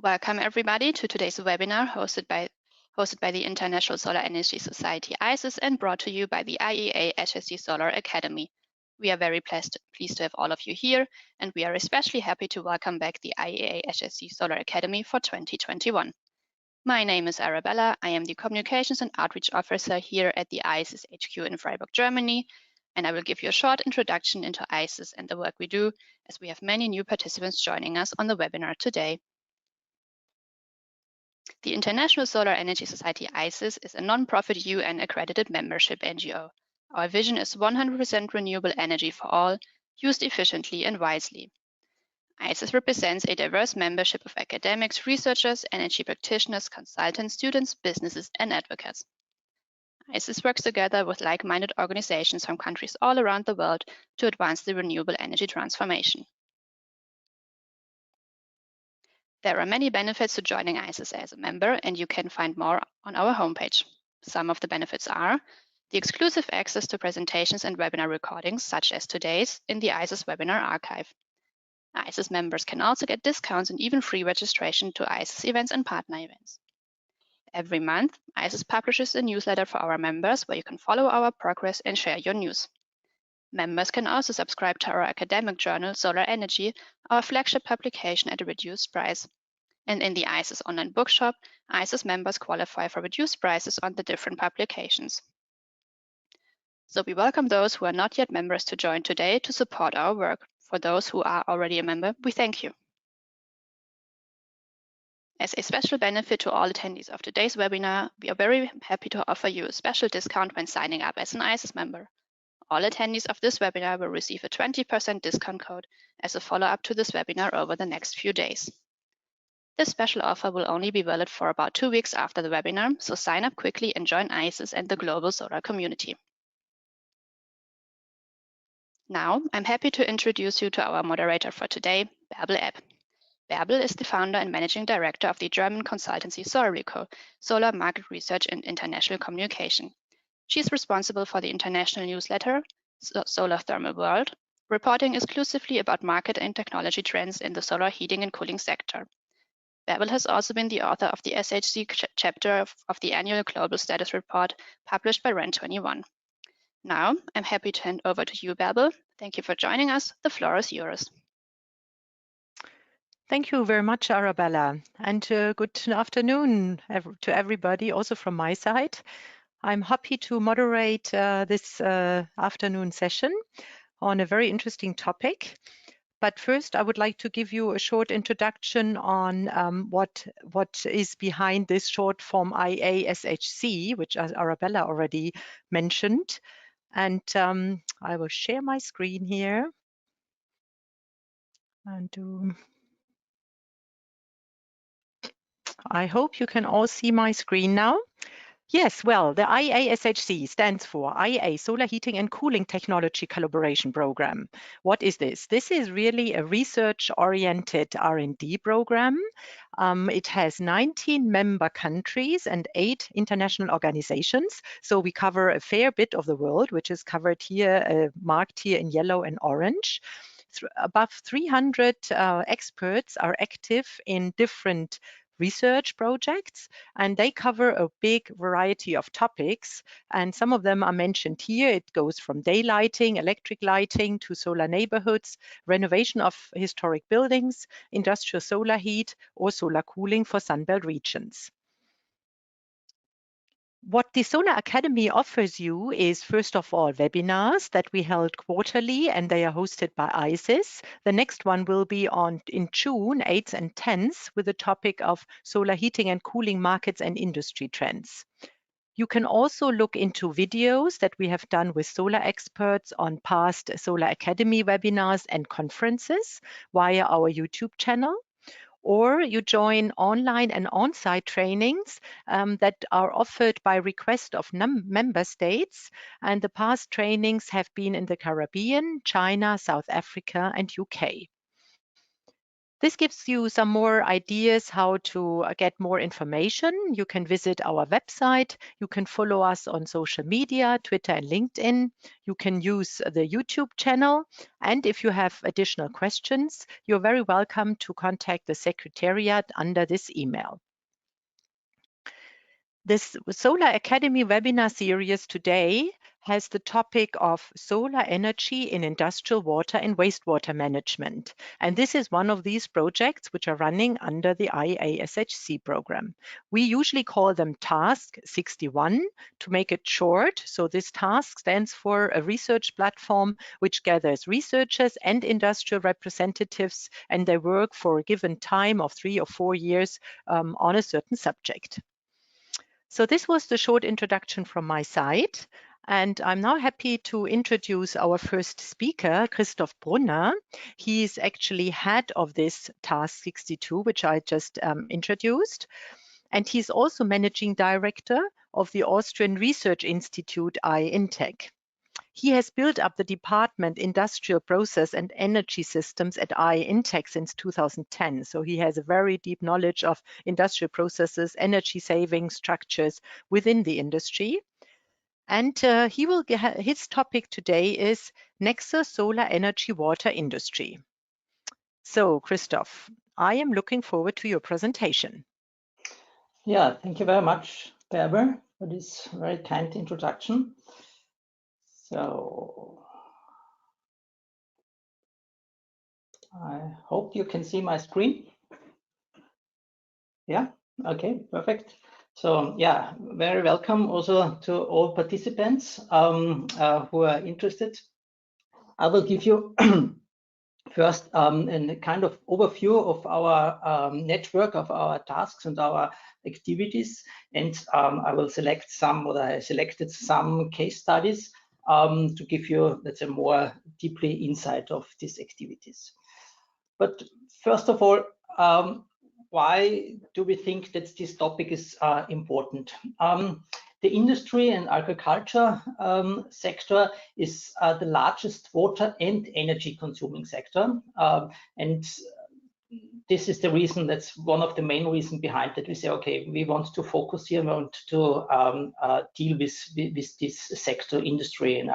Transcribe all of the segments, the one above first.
Welcome everybody to today's webinar hosted by the International Solar Energy Society ISIS and brought to you by the IEA SHC Solar Academy. We are very pleased to have all of you here, and we are especially happy to welcome back the IEA SHC Solar Academy for 2021. My name is Arabella. I am the Communications and Outreach Officer here at the ISIS HQ in Freiburg, Germany, and I will give you a short introduction into ISIS and the work we do, as we have many new participants joining us on the webinar today. The International Solar Energy Society ISIS is a non-profit UN-accredited membership NGO. Our vision is 100% renewable energy for all, used efficiently and wisely. ISIS represents a diverse membership of academics, researchers, energy practitioners, consultants, students, businesses, and advocates. ISIS works together with like-minded organizations from countries all around the world to advance the renewable energy transformation. There are many benefits to joining ISIS as a member, and you can find more on our homepage. Some of the benefits are the exclusive access to presentations and webinar recordings, such as today's, in the ISIS webinar archive. ISIS members can also get discounts and even free registration to ISIS events and partner events. Every month, ISIS publishes a newsletter for our members where you can follow our progress and share your news. Members can also subscribe to our academic journal, Solar Energy, our flagship publication at a reduced price. And in the ISIS online bookshop, ISIS members qualify for reduced prices on the different publications. So we welcome those who are not yet members to join today to support our work. For those who are already a member, we thank you. As a special benefit to all attendees of today's webinar, we are very happy to offer you a special discount when signing up as an ISIS member. All attendees of this webinar will receive a 20% discount code as a follow-up to this webinar over the next few days. This special offer will only be valid for about 2 weeks after the webinar, so sign up quickly and join ISIS and the global solar community. Now, I'm happy to introduce you to our moderator for today, Bärbel Epp. Bärbel is the founder and managing director of the German consultancy Solarico, Solar Market Research and International Communication. She is responsible for the international newsletter, Solar Thermal World, reporting exclusively about market and technology trends in the solar heating and cooling sector. Bärbel has also been the author of the SHC chapter of the annual Global Status Report published by REN21. Now, I'm happy to hand over to you, Bärbel. Thank you for joining us. The floor is yours. Thank you very much, Arabella, and good afternoon to everybody, also from my side. I'm happy to moderate this afternoon session on a very interesting topic. But first, I would like to give you a short introduction on what is behind this short form IEA SHC, which Arabella already mentioned. And I will share my screen here and I hope you can all see my screen now. Yes, well, the IEA SHC stands for IEA Solar Heating and Cooling Technology Collaboration Program. What is this? This is really a research-oriented R&D program. It has 19 member countries and 8 international organizations. So we cover a fair bit of the world, which is covered here, marked here in yellow and orange. Above 300 experts are active in different research projects, and they cover a big variety of topics, and some of them are mentioned here. It goes from daylighting, electric lighting, to solar neighborhoods, renovation of historic buildings, industrial solar heat, or solar cooling for Sunbelt regions. What the Solar Academy offers you is, first of all, webinars that we held quarterly, and they are hosted by ISIS. The next one will be in June 8th and 10th with the topic of solar heating and cooling markets and industry trends. You can also look into videos that we have done with solar experts on past Solar Academy webinars and conferences via our YouTube channel. Or you join online and on-site trainings that are offered by request of member states. And the past trainings have been in the Caribbean, China, South Africa, and UK. This gives you some more ideas how to get more information. You can visit our website. You can follow us on social media, Twitter and LinkedIn. You can use the YouTube channel. And if you have additional questions, you're very welcome to contact the Secretariat under this email. This Solar Academy webinar series today has the topic of solar energy in industrial water and wastewater management. And this is one of these projects which are running under the IEA SHC program. We usually call them Task 61 to make it short. So this task stands for a research platform which gathers researchers and industrial representatives, and they work for a given time of 3 or 4 years on a certain subject. So this was the short introduction from my side. And I'm now happy to introduce our first speaker, Christoph Brunner. He is actually head of this Task 62, which I just introduced. And he's also managing director of the Austrian Research Institute INTEC. He has built up the department Industrial Process and Energy Systems at INTEC since 2010. So he has a very deep knowledge of industrial processes, energy saving structures within the industry. And his topic today is Nexus Solar Energy Water Industry. So Christoph, I am looking forward to your presentation. Yeah, thank you very much, Barbara, for this very kind introduction. So I hope you can see my screen. Yeah, okay, perfect. So yeah, very welcome also to all participants who are interested. I will give you first a kind of overview of our network, of our tasks and our activities, and I will select some, or I selected some case studies to give you, let's say, more deeply insight of these activities. But first of all, why do we think that this topic is important? The industry and agriculture sector is the largest water and energy consuming sector. And this is the reason, that's one of the main reasons behind that we say, okay, we want to focus here, we want to deal with this sector, industry and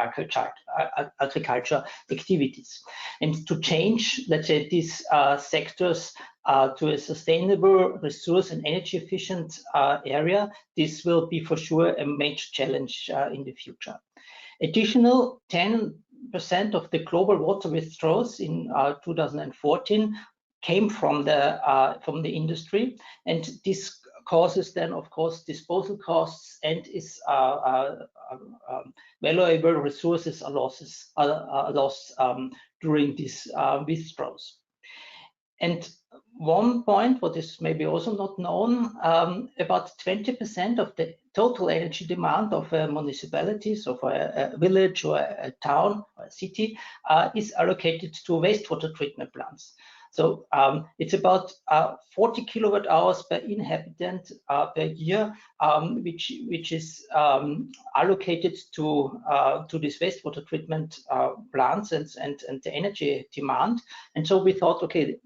agriculture activities. And to change, let's say, these sectors to a sustainable, resource and energy efficient area, this will be for sure a major challenge in the future. Additional 10% of the global water withdrawals in 2014 came from the industry, and this causes then, of course, disposal costs and is valuable resources are lost during these withdrawals. And one point, what is maybe also not known, about 20% of the total energy demand of a municipality, so for a village or a town or a city, is allocated to wastewater treatment plants. So it's about 40 kilowatt hours per inhabitant per year, which is allocated to this wastewater treatment plants and the energy demand. And so we thought, okay,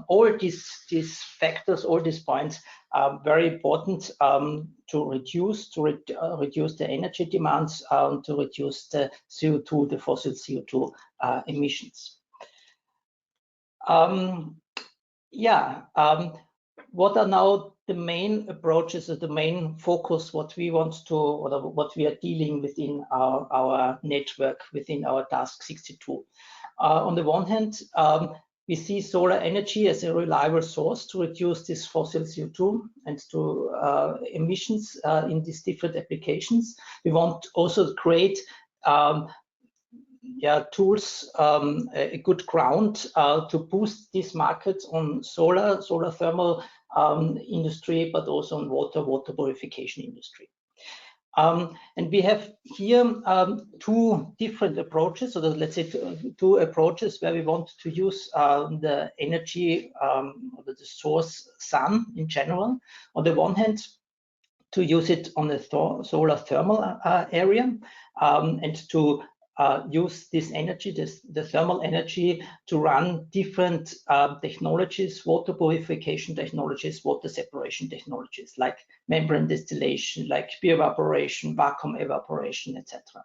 all these factors, all these points are very important to reduce the energy demands, to reduce the CO2, the fossil CO2 emissions. What are now the main approaches or the main focus, what we want to, or what we are dealing within our network, within our Task 62? On the one hand, we see solar energy as a reliable source to reduce this fossil CO2 and to emissions in these different applications. We want also to create tools, a good ground to boost these markets on solar thermal industry, but also on water purification industry. And we have here two different approaches, so let's say two approaches where we want to use the energy, the source sun in general. On the one hand, to use it on the solar thermal area, and to use this energy, the thermal energy, to run different technologies, water purification technologies, water separation technologies, like membrane distillation, like pure evaporation, vacuum evaporation, etc.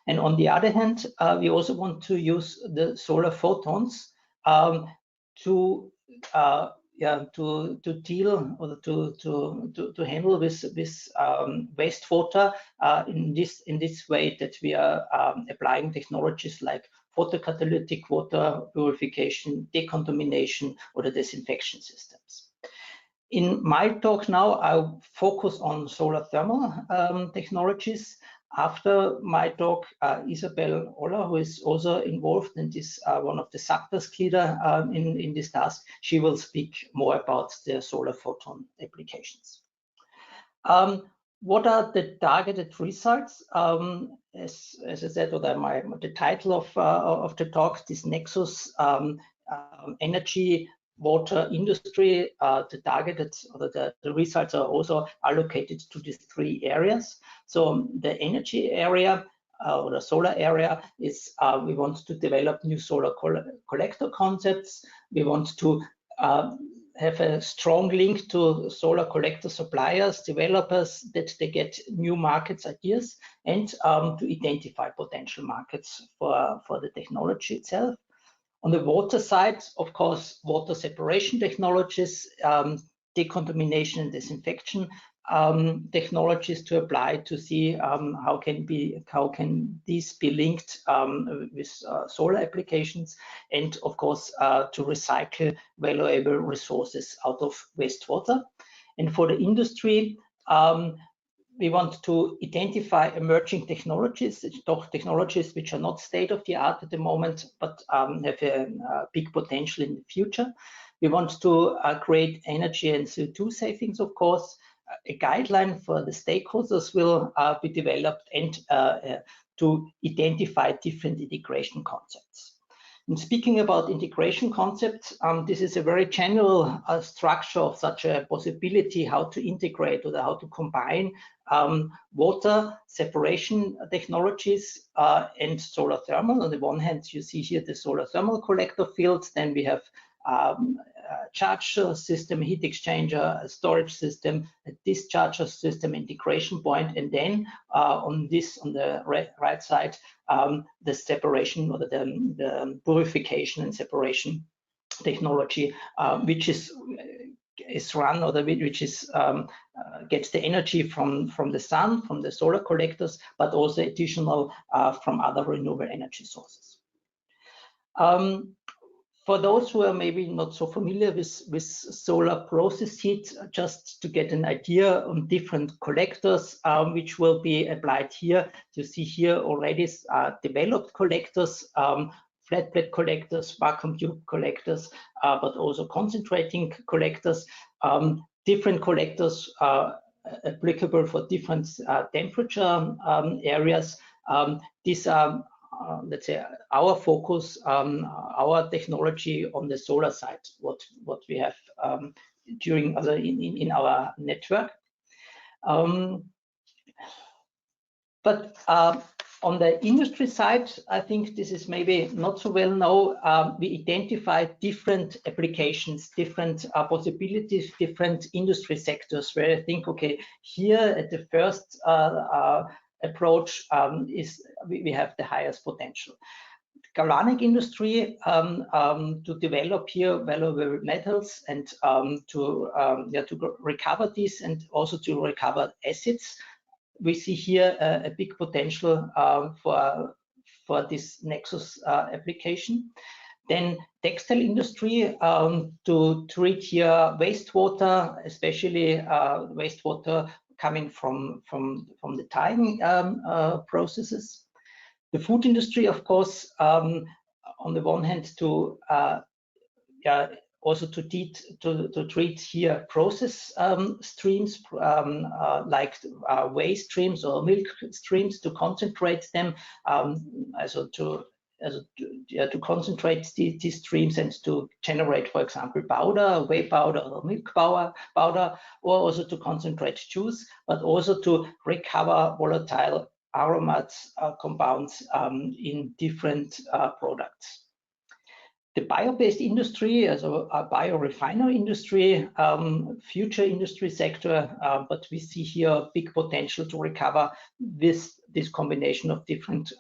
And on the other hand, we also want to use the solar photons to deal or to handle this wastewater in this way, that we are applying technologies like photocatalytic water purification, decontamination, or the disinfection systems. In my talk now, I'll focus on solar thermal technologies. After my talk, Isabel Oller, who is also involved in this, one of the sub-task leader in this task, she will speak more about the solar photon applications. What are the targeted results? As I said, or the title of the talk, this Nexus energy water industry, the targeted or the results are also allocated to these three areas. So the energy area or the solar area is we want to develop new solar collector concepts. We want to have a strong link to solar collector suppliers, developers, that they get new markets ideas, and to identify potential markets for the technology itself. On the water side, of course, water separation technologies, decontamination and disinfection technologies to apply to see how can these be linked with solar applications, and of course to recycle valuable resources out of wastewater. And for the industry, we want to identify emerging technologies which are not state-of-the-art at the moment, but have a big potential in the future. We want to create energy and CO2 savings, of course. A guideline for the stakeholders will be developed, and to identify different integration concepts. And speaking about integration concepts, this is a very general structure of such a possibility, how to integrate or how to combine water separation technologies and solar thermal. On the one hand, you see here the solar thermal collector fields. Then we have a charge system, heat exchanger, a storage system, a discharger system, integration point, and then on the right side, the separation or the purification and separation technology, which is run, or which is gets the energy from the sun, from the solar collectors, but also additional from other renewable energy sources. For those who are maybe not so familiar with solar process heat, just to get an idea on different collectors which will be applied here. You see here already developed collectors, flat plate collectors, vacuum tube collectors, but also concentrating collectors. Different collectors are applicable for different temperature areas. These are let's say our focus, our technology on the solar side, what we have during in our network. But on the industry side, I think this is maybe not so well known. We identify different applications, different possibilities, different industry sectors where I think, okay, here at the first approach we have the highest potential. Galvanic industry to develop here valuable metals and to recover these and also to recover acids. We see here a big potential for this Nexus application. Then textile industry to treat here wastewater, especially wastewater coming from the dyeing processes. The food industry, of course, on the one hand to also to treat here process streams like waste streams or milk streams, to concentrate them, to concentrate these streams and to generate, for example, powder, whey powder, or milk powder, or also to concentrate juice, but also to recover volatile aromats compounds in different products. The bio-based industry, as a biorefinery industry, future industry sector, but we see here big potential to recover this combination of different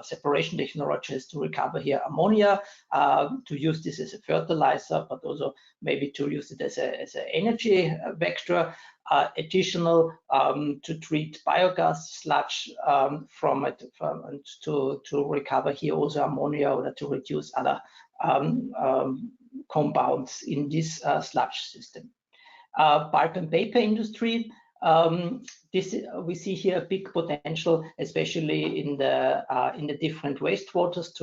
separation technologies to recover here ammonia, to use this as a fertilizer, but also maybe to use it as an energy vector. Additional to treat biogas sludge from it, and to recover here also ammonia, or to reduce other compounds in this sludge system. Pulp and paper industry. We see here a big potential, especially in the different wastewaters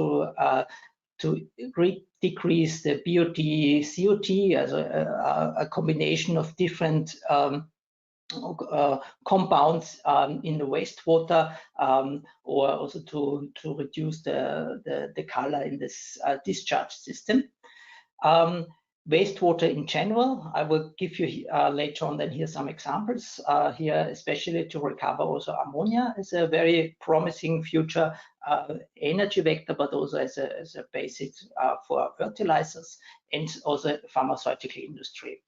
to decrease the BOT, COT as a combination of different compounds in the wastewater, or also to reduce the color in this discharge system. Wastewater in general, I will give you later on then here some examples here, especially to recover also ammonia as a very promising future energy vector, but also as a basis for fertilizers, and also pharmaceutical industry.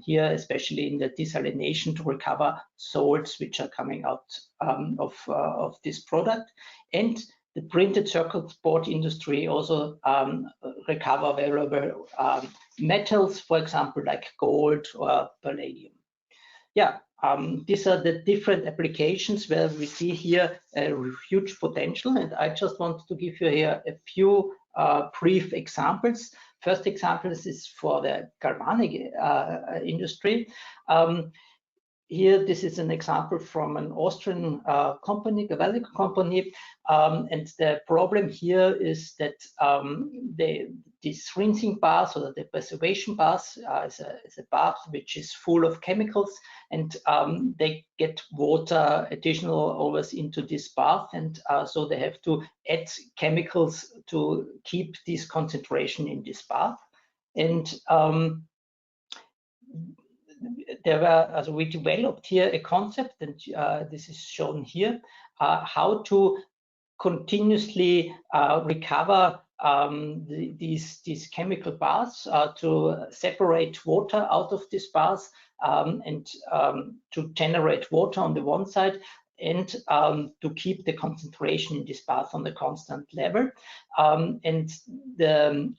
Here, especially in the desalination to recover salts which are coming out of this product, and the printed circuit board industry also recover valuable metals, for example, like gold or palladium. Yeah, these are the different applications where we see here a huge potential, and I just wanted to give you here a few brief examples. First example is for the galvanic industry. Here, this is an example from an Austrian company, Parabolic company, and the problem here is that this rinsing bath, or the preservation bath, is a bath which is full of chemicals, and they get water additional always into this bath, and so they have to add chemicals to keep this concentration in this bath. And we developed here a concept, and this is shown here, how to continuously recover these chemical baths, to separate water out of this bath, and to generate water on the one side, and to keep the concentration in this bath on a constant level. And the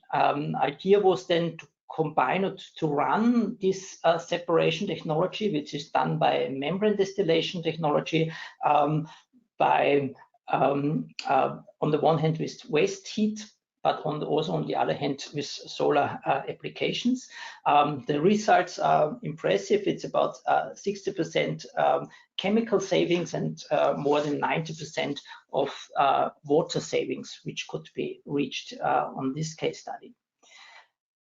idea was then to combine it, to run this separation technology, which is done by membrane distillation technology, by on the one hand with waste heat, but also on the other hand with solar applications. The results are impressive. It's about 60% chemical savings and more than 90% of water savings, which could be reached on this case study.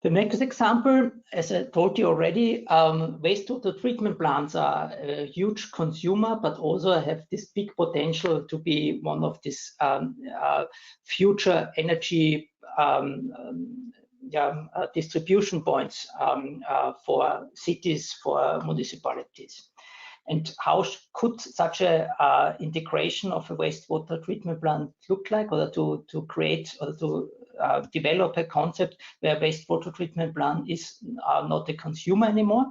The next example, as I told you already, wastewater treatment plants are a huge consumer, but also have this big potential to be one of these future energy distribution points for cities, for municipalities. And how could such a integration of a wastewater treatment plant look like, or to create or to develop a concept where wastewater treatment plant is not a consumer anymore?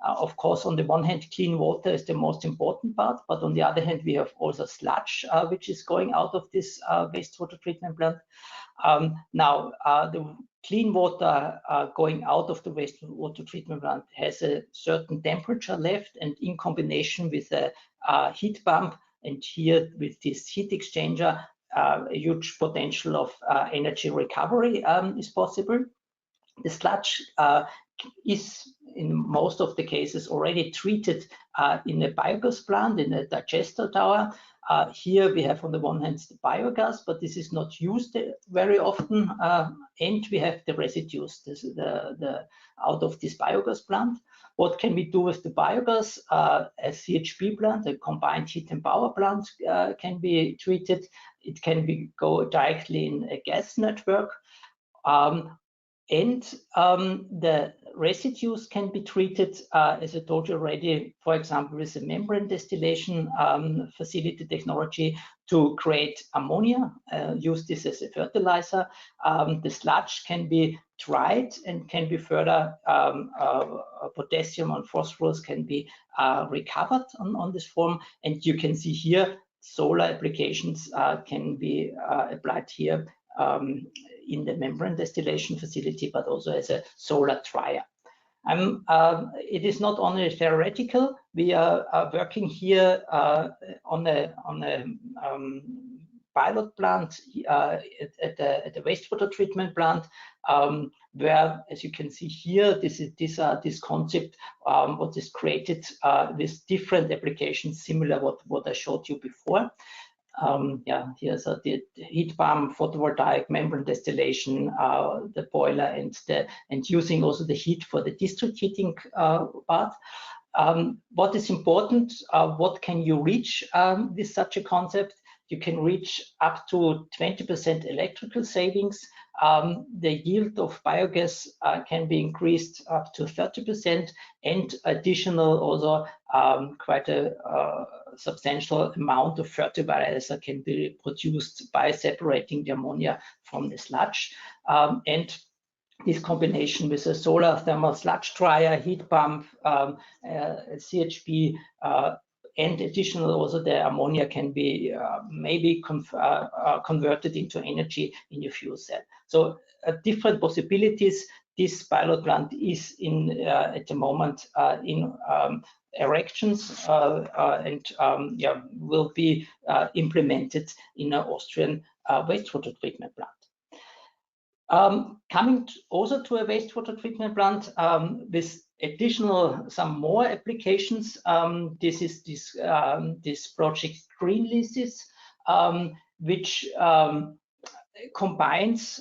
Of course, on the one hand, clean water is the most important part, but on the other hand, we have also sludge, which is going out of this wastewater treatment plant. Now, the clean water going out of the wastewater treatment plant has a certain temperature left, and in combination with a heat pump, and here with this heat exchanger, a huge potential of energy recovery is possible. The sludge is in most of the cases already treated in a biogas plant, in a digester tower. Here we have on the one hand the biogas, but this is not used very often, and we have the residues, the out of this biogas plant. What can we do with the biogas? A CHP plant, a combined heat and power plant, can be treated. It can go directly in a gas network, And the residues can be treated, as I told you already, for example, with a membrane distillation facility technology to create ammonia, use this as a fertilizer. The sludge can be dried and can be further, potassium and phosphorus can be recovered on this form. And you can see here, solar applications can be applied here in the membrane distillation facility, but also as a solar dryer. It is not only theoretical. We are working here on a pilot plant at the wastewater treatment plant, where, as you can see here, this concept what is created with different applications similar what I showed you before. Yeah, here's the heat pump, photovoltaic, membrane distillation, the boiler, and using also the heat for the district heating part. What is important? What can you reach with such a concept? You can reach up to 20% electrical savings. The yield of biogas can be increased up to 30%, and additional also quite a substantial amount of fertilizer can be produced by separating the ammonia from the sludge. And this combination with a solar thermal sludge dryer, heat pump, CHP, and additional also the ammonia can be maybe converted into energy in your fuel cell. So different possibilities. This pilot plant is in at the moment in erections and yeah, will be implemented in an Austrian wastewater treatment plant. Coming also to a wastewater treatment plant with additional some more applications. This is this project Green Leases, which combines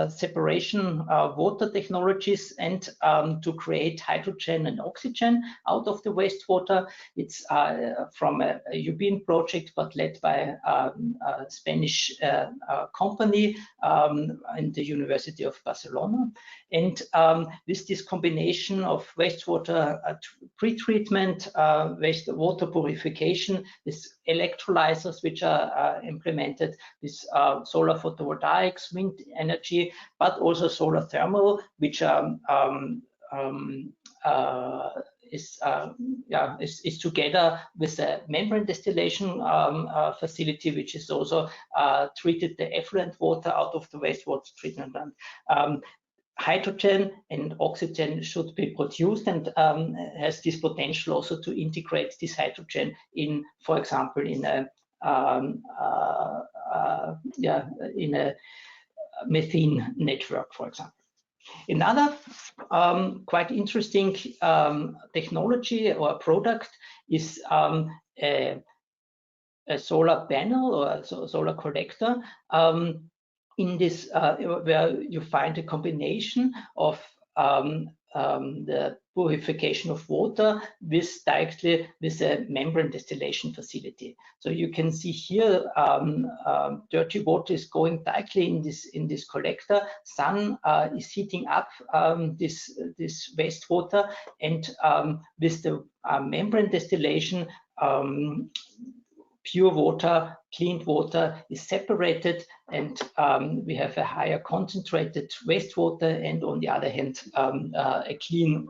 separation water technologies and to create hydrogen and oxygen out of the wastewater. It's from a European project, but led by a Spanish company in the University of Barcelona. And with this combination of wastewater pre-treatment, wastewater purification, with electrolyzers which are implemented, with solar photovoltaics, wind energy, but also solar thermal, which is together with a membrane distillation facility, which is also treated the effluent water out of the wastewater treatment plant. Hydrogen and oxygen should be produced, and has this potential also to integrate this hydrogen in, for example, in a methane network, for example. Another quite interesting technology or product is a solar panel or a solar collector. In this, where you find a combination of the purification of water directly with a membrane distillation facility. So you can see here, dirty water is going directly in this collector. Sun is heating up this wastewater, and with the membrane distillation, pure water, clean water is separated, and we have a higher concentrated wastewater, and on the other hand, a clean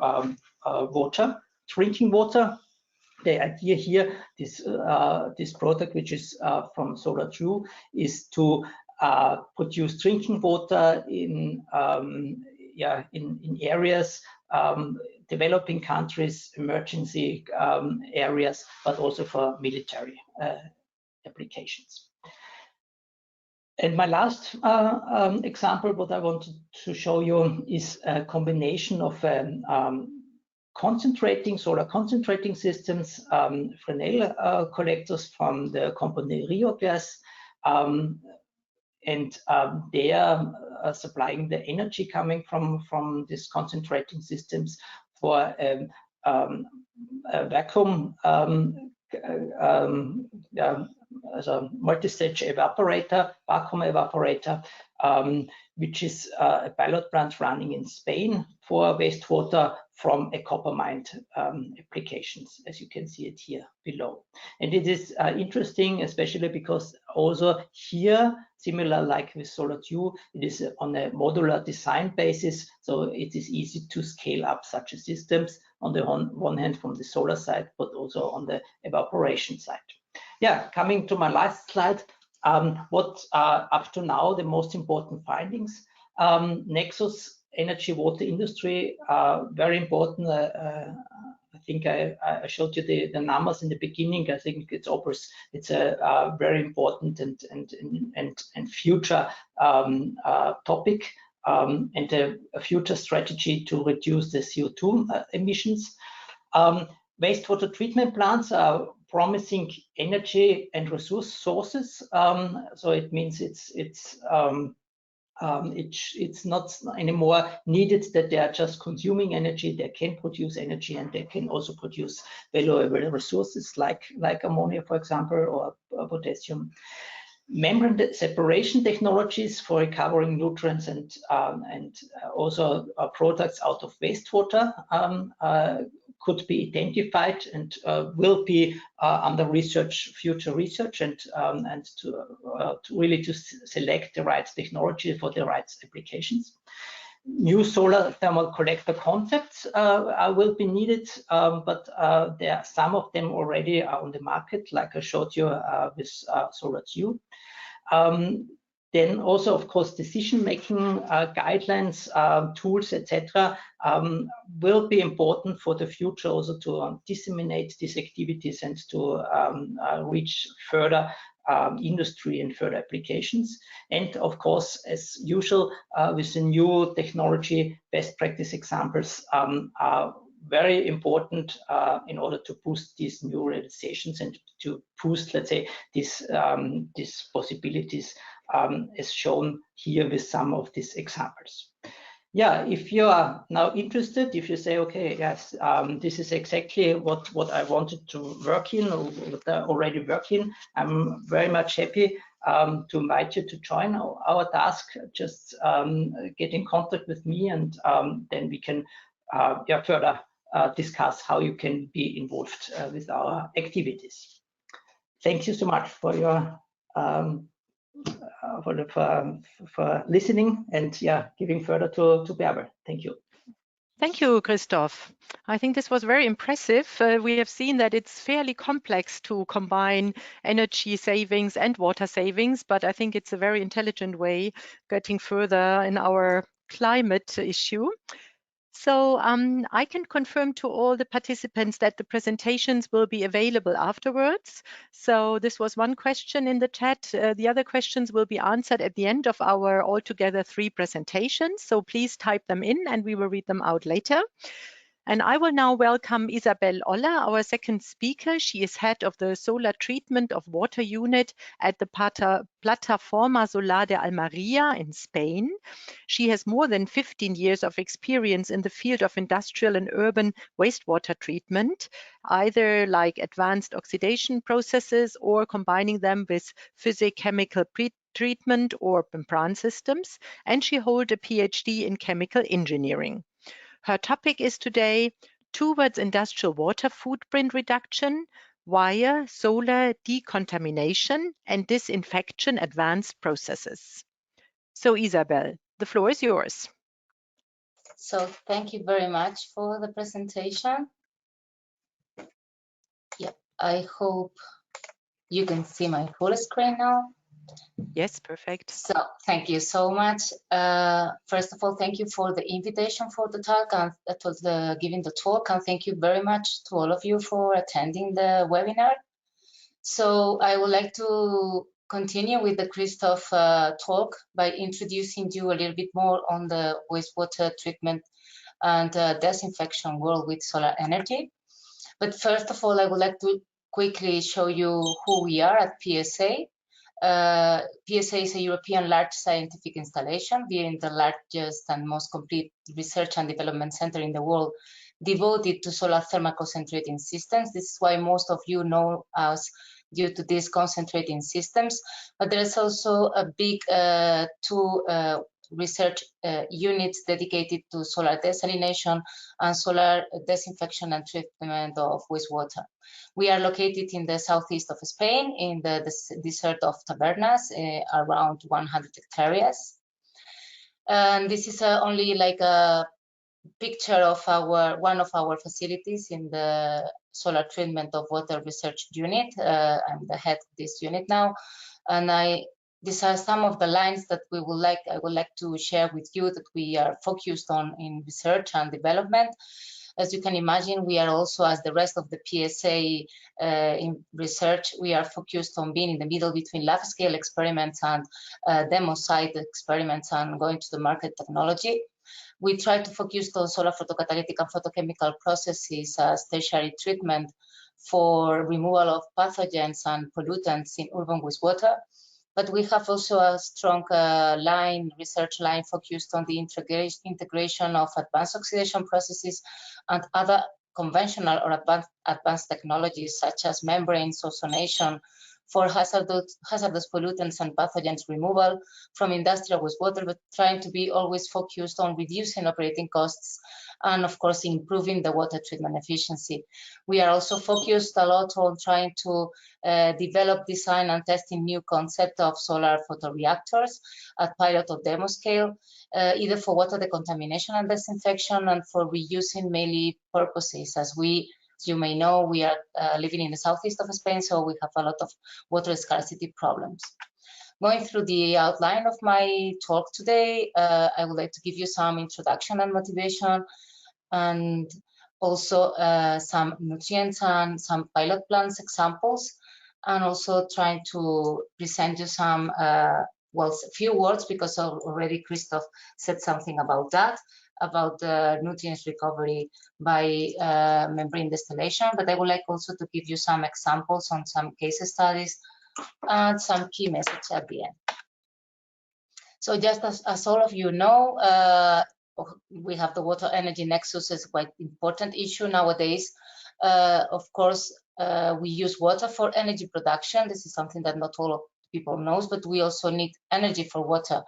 water, drinking water. The idea here, this product, which is from Solar True, is to produce drinking water in areas, developing countries, emergency areas, but also for military applications. And my last example, what I wanted to show you, is a combination of solar concentrating systems, Fresnel collectors from the company Rio Gas, and they are supplying the energy coming from these concentrating systems for a vacuum multi-stage evaporator, vacuum evaporator, which is a pilot plant running in Spain for wastewater from a copper mine applications, as you can see it here below. And it is interesting, especially because also here, similar like with SolarTube, it is on a modular design basis, so it is easy to scale up such systems on the one hand from the solar side, but also on the evaporation side. Yeah, coming to my last slide, what are up to now the most important findings? Nexus, energy, water industry, very important. I think I showed you the numbers in the beginning. I think it's obvious. It's a very important and future topic and a future strategy to reduce the CO2 emissions. Wastewater treatment plants are promising energy and resource sources. So it means it's not anymore needed that they are just consuming energy. They can produce energy and they can also produce valuable resources like ammonia, for example, or potassium. Membrane separation technologies for recovering nutrients and also products out of wastewater could be identified and will be under research, future research, and to really select the right technology for the right applications. New solar thermal collector concepts will be needed, but there are some of them already on the market, like I showed you with SolarTube. Then also, of course, decision-making guidelines, tools, etc., will be important for the future also to disseminate these activities and to reach further industry and further applications. And of course, as usual, with the new technology, best practice examples are very important in order to boost these new realizations and to boost, let's say, these possibilities as shown here with some of these examples. Yeah, if you are now interested, if you say, okay, yes, this is exactly what I wanted to work in or what I already work in, I'm very much happy to invite you to join our task. Just get in contact with me and then we can further discuss how you can be involved with our activities. Thank you so much for your for listening and giving further to Bärbel. Thank you. Thank you, Christoph. I think this was very impressive. We have seen that it's fairly complex to combine energy savings and water savings, but I think it's a very intelligent way getting further in our climate issue. So I can confirm to all the participants that the presentations will be available afterwards. So this was one question in the chat. The other questions will be answered at the end of our altogether 3 presentations. So please type them in and we will read them out later. And I will now welcome Isabel Olla, our second speaker. She is head of the solar treatment of water unit at the Plataforma Solar de Almería in Spain. She has more than 15 years of experience in the field of industrial and urban wastewater treatment, either like advanced oxidation processes or combining them with physicochemical treatment or membran systems. And she holds a PhD in chemical engineering. Her topic is today Towards Industrial Water Footprint Reduction via Solar Decontamination and Disinfection Advanced Processes. So Isabel, the floor is yours. So thank you very much for the presentation. Yeah, I hope you can see my full screen now. Yes, perfect. So thank you so much. First of all, thank you for the invitation for the talk and giving the talk, and thank you very much to all of you for attending the webinar. So I would like to continue with the Christoph talk by introducing you a little bit more on the wastewater treatment and disinfection world with solar energy. But first of all, I would like to quickly show you who we are at PSA. PSA is a European large scientific installation, being the largest and most complete research and development center in the world devoted to solar thermal concentrating systems. This is why most of you know us due to these concentrating systems. But there is also a big two research units dedicated to solar desalination and solar disinfection and treatment of wastewater. We are located in the southeast of Spain, in the desert of Tabernas, around 100 hectares. And this is only like a picture of one of our facilities in the solar treatment of water research unit. I'm the head of this unit now, and these are some of the lines that I would like to share with you that we are focused on in research and development. As you can imagine, we are also, as the rest of the PSA in research, we are focused on being in the middle between lab scale experiments and demo site experiments and going to the market technology. We try to focus on solar photocatalytic and photochemical processes as tertiary treatment for removal of pathogens and pollutants in urban wastewater. But we have also a strong research line focused on the integration of advanced oxidation processes and other conventional or advanced technologies such as membranes, ozonation, for hazardous pollutants and pathogens removal from industrial wastewater, but trying to be always focused on reducing operating costs and, of course, improving the water treatment efficiency. We are also focused a lot on trying to develop, design, and testing new concept of solar photoreactors at pilot or demo scale, either for water decontamination and disinfection and for reusing mainly purposes. As you may know, we are living in the southeast of Spain, so we have a lot of water scarcity problems. Going through the outline of my talk today, I would like to give you some introduction and motivation, and also some nutrients and some pilot plants examples, and also trying to present you some, well, a few words, because already Christoph said something about that, about the nutrients recovery by membrane distillation, but I would like also to give you some examples on some case studies and some key messages at the end. So just as all of you know, we have the water energy nexus as quite important issue nowadays. Of course, we use water for energy production. This is something that not all people knows, but we also need energy for water.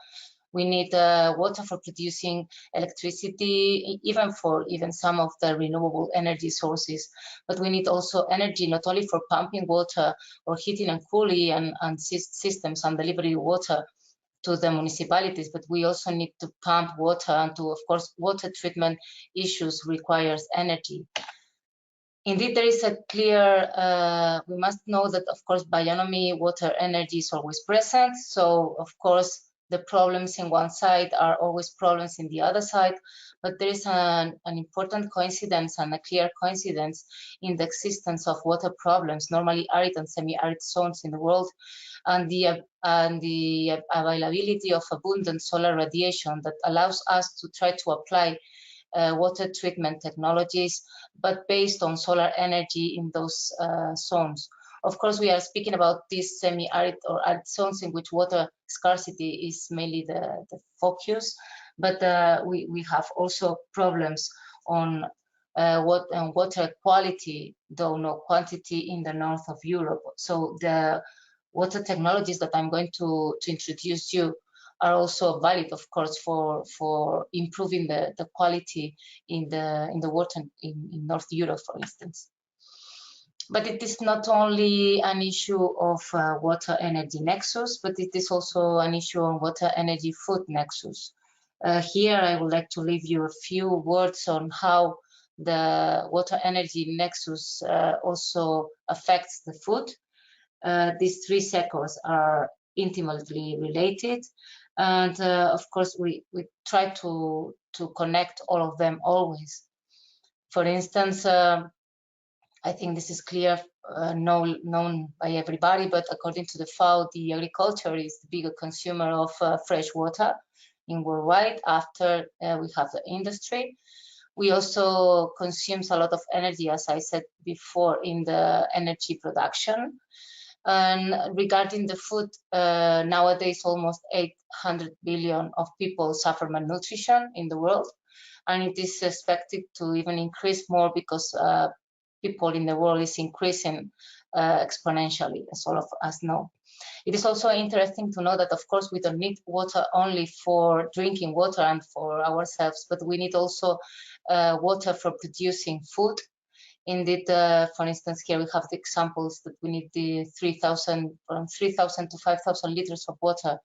We need water for producing electricity, even for some of the renewable energy sources. But we need also energy not only for pumping water or heating and cooling and systems and delivery water to the municipalities, but we also need to pump water, and to, of course, water treatment issues requires energy. Indeed, there is a clear, we must know that, of course, bionomy, water energy is always present. So, of course, the problems in one side are always problems in the other side, but there is an important coincidence and a clear coincidence in the existence of water problems, normally arid and semi-arid zones in the world, and the availability of abundant solar radiation that allows us to try to apply water treatment technologies, but based on solar energy in those zones. Of course, we are speaking about these semi-arid or arid zones in which water scarcity is mainly the focus, but we have also problems on water quality, though no quantity, in the north of Europe. So the water technologies that I'm going to introduce you are also valid, of course, for improving the quality in the water in North Europe, for instance. But it is not only an issue of water energy nexus, but it is also an issue on water energy food nexus. Here, I would like to leave you a few words on how the water energy nexus also affects the food. These three sectors are intimately related, and of course, we try to connect all of them always. For instance, I think this is clear, known by everybody, but according to the FAO, the agriculture is the bigger consumer of fresh water in worldwide after we have the industry. We also consume a lot of energy, as I said before, in the energy production. And regarding the food, nowadays almost 800 billion of people suffer malnutrition in the world, and it is expected to even increase more because people in the world is increasing exponentially, as all of us know. It is also interesting to know that, of course, we don't need water only for drinking water and for ourselves, but we need also water for producing food. Indeed, for instance, here we have the examples that we need the 3,000 to 5,000 liters of water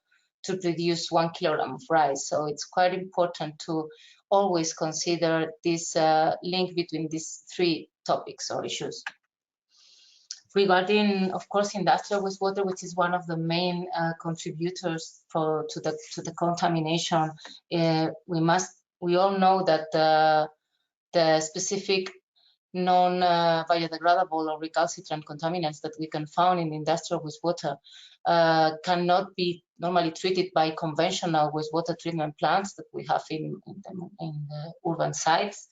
to produce 1 kilogram of rice. So it's quite important to always consider this link between these three topics or issues. Regarding, of course, industrial wastewater, which is one of the main contributors to the contamination, we all know that the specific non-biodegradable or recalcitrant contaminants that we can find in industrial wastewater cannot be normally treated by conventional wastewater treatment plants that we have in the urban sites.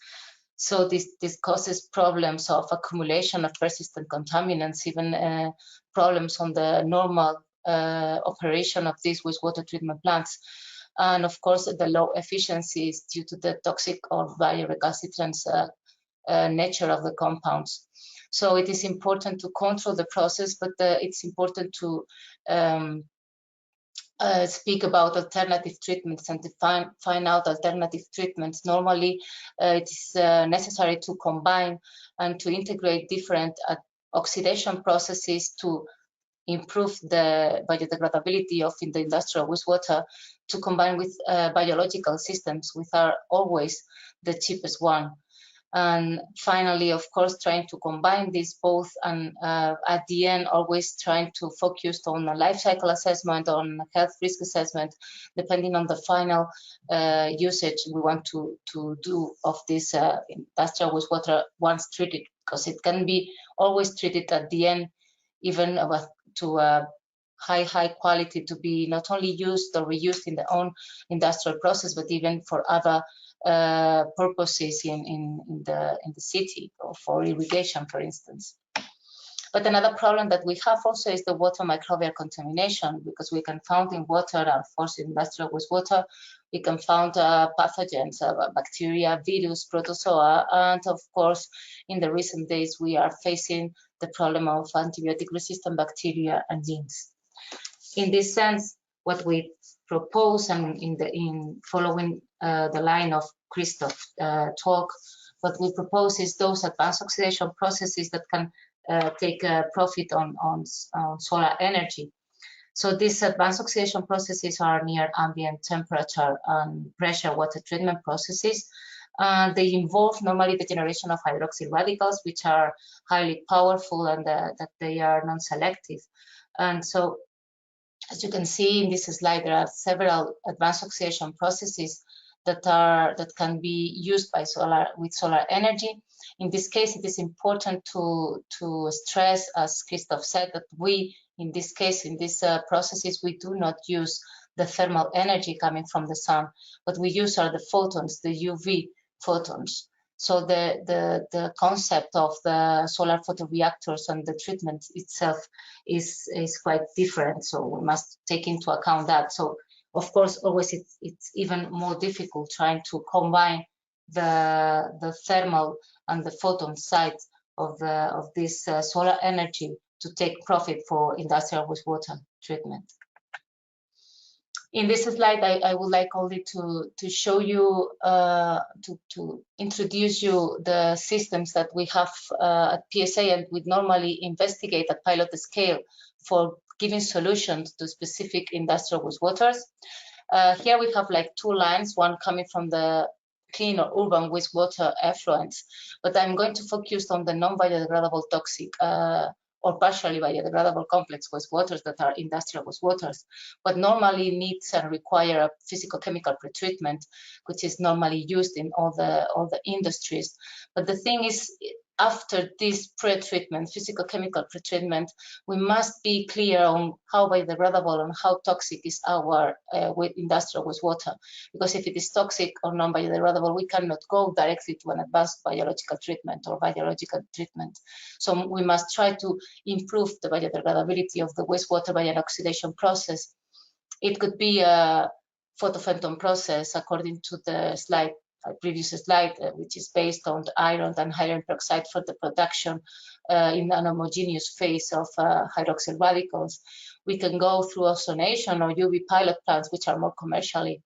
So this causes problems of accumulation of persistent contaminants, even problems on the normal operation of these wastewater treatment plants. And of course, the low efficiency is due to the toxic or biorecalcitrants nature of the compounds. So it is important to control the process, but it's important to speak about alternative treatments and to find out alternative treatments. Normally, it is necessary to combine and to integrate different oxidation processes to improve the biodegradability of the industrial wastewater, to combine with biological systems, which are always the cheapest one. And finally, of course, trying to combine these both, and at the end, always trying to focus on a life cycle assessment, on health risk assessment, depending on the final usage we want to do of this industrial wastewater once treated, because it can be always treated at the end, even to a high quality, to be not only used or reused in the own industrial process, but even for other purposes in the city, or for irrigation, for instance. But another problem that we have also is the water microbial contamination, because we can find in water, and of course in industrial wastewater, we can find pathogens, bacteria, virus, protozoa, and of course in the recent days we are facing the problem of antibiotic resistant bacteria and yeast. In this sense, what we propose, and in following the line of Christoph's talk, what we propose is those advanced oxidation processes that can take profit on solar energy. So these advanced oxidation processes are near ambient temperature and pressure water treatment processes. They involve normally the generation of hydroxyl radicals, which are highly powerful, and that they are non-selective. And so, as you can see in this slide, there are several advanced oxidation processes that can be used with solar energy. In this case, it is important to stress, as Christoph said, that we, in this case, in these processes, we do not use the thermal energy coming from the sun. What we use are the photons, the UV photons. So the concept of the solar photoreactors and the treatment itself is quite different. So we must take into account that. So of course, always it's even more difficult trying to combine the thermal and the photon side of this solar energy to take profit for industrial wastewater treatment. In this slide, I would like only to show you, to introduce you the systems that we have at PSA, and we normally investigate at pilot scale for giving solutions to specific industrial wastewaters. Here we have like two lines, one coming from the clean or urban wastewater effluents, but I'm going to focus on the non-biodegradable toxic or partially biodegradable complex wastewaters that are industrial wastewaters, but normally needs and require a physical-chemical pretreatment, which is normally used in all the industries. But the thing is, after this pretreatment, physical-chemical pretreatment, we must be clear on how biodegradable and how toxic is our industrial wastewater. Because if it is toxic or non-biodegradable, we cannot go directly to an advanced biological treatment or biological treatment. So we must try to improve the biodegradability of the wastewater by an oxidation process. It could be a photophantom process, according to the slide previous slide, which is based on the iron and hydrogen peroxide for the production in an homogeneous phase of hydroxyl radicals. We can go through ozonation or UV pilot plants, which are more commercially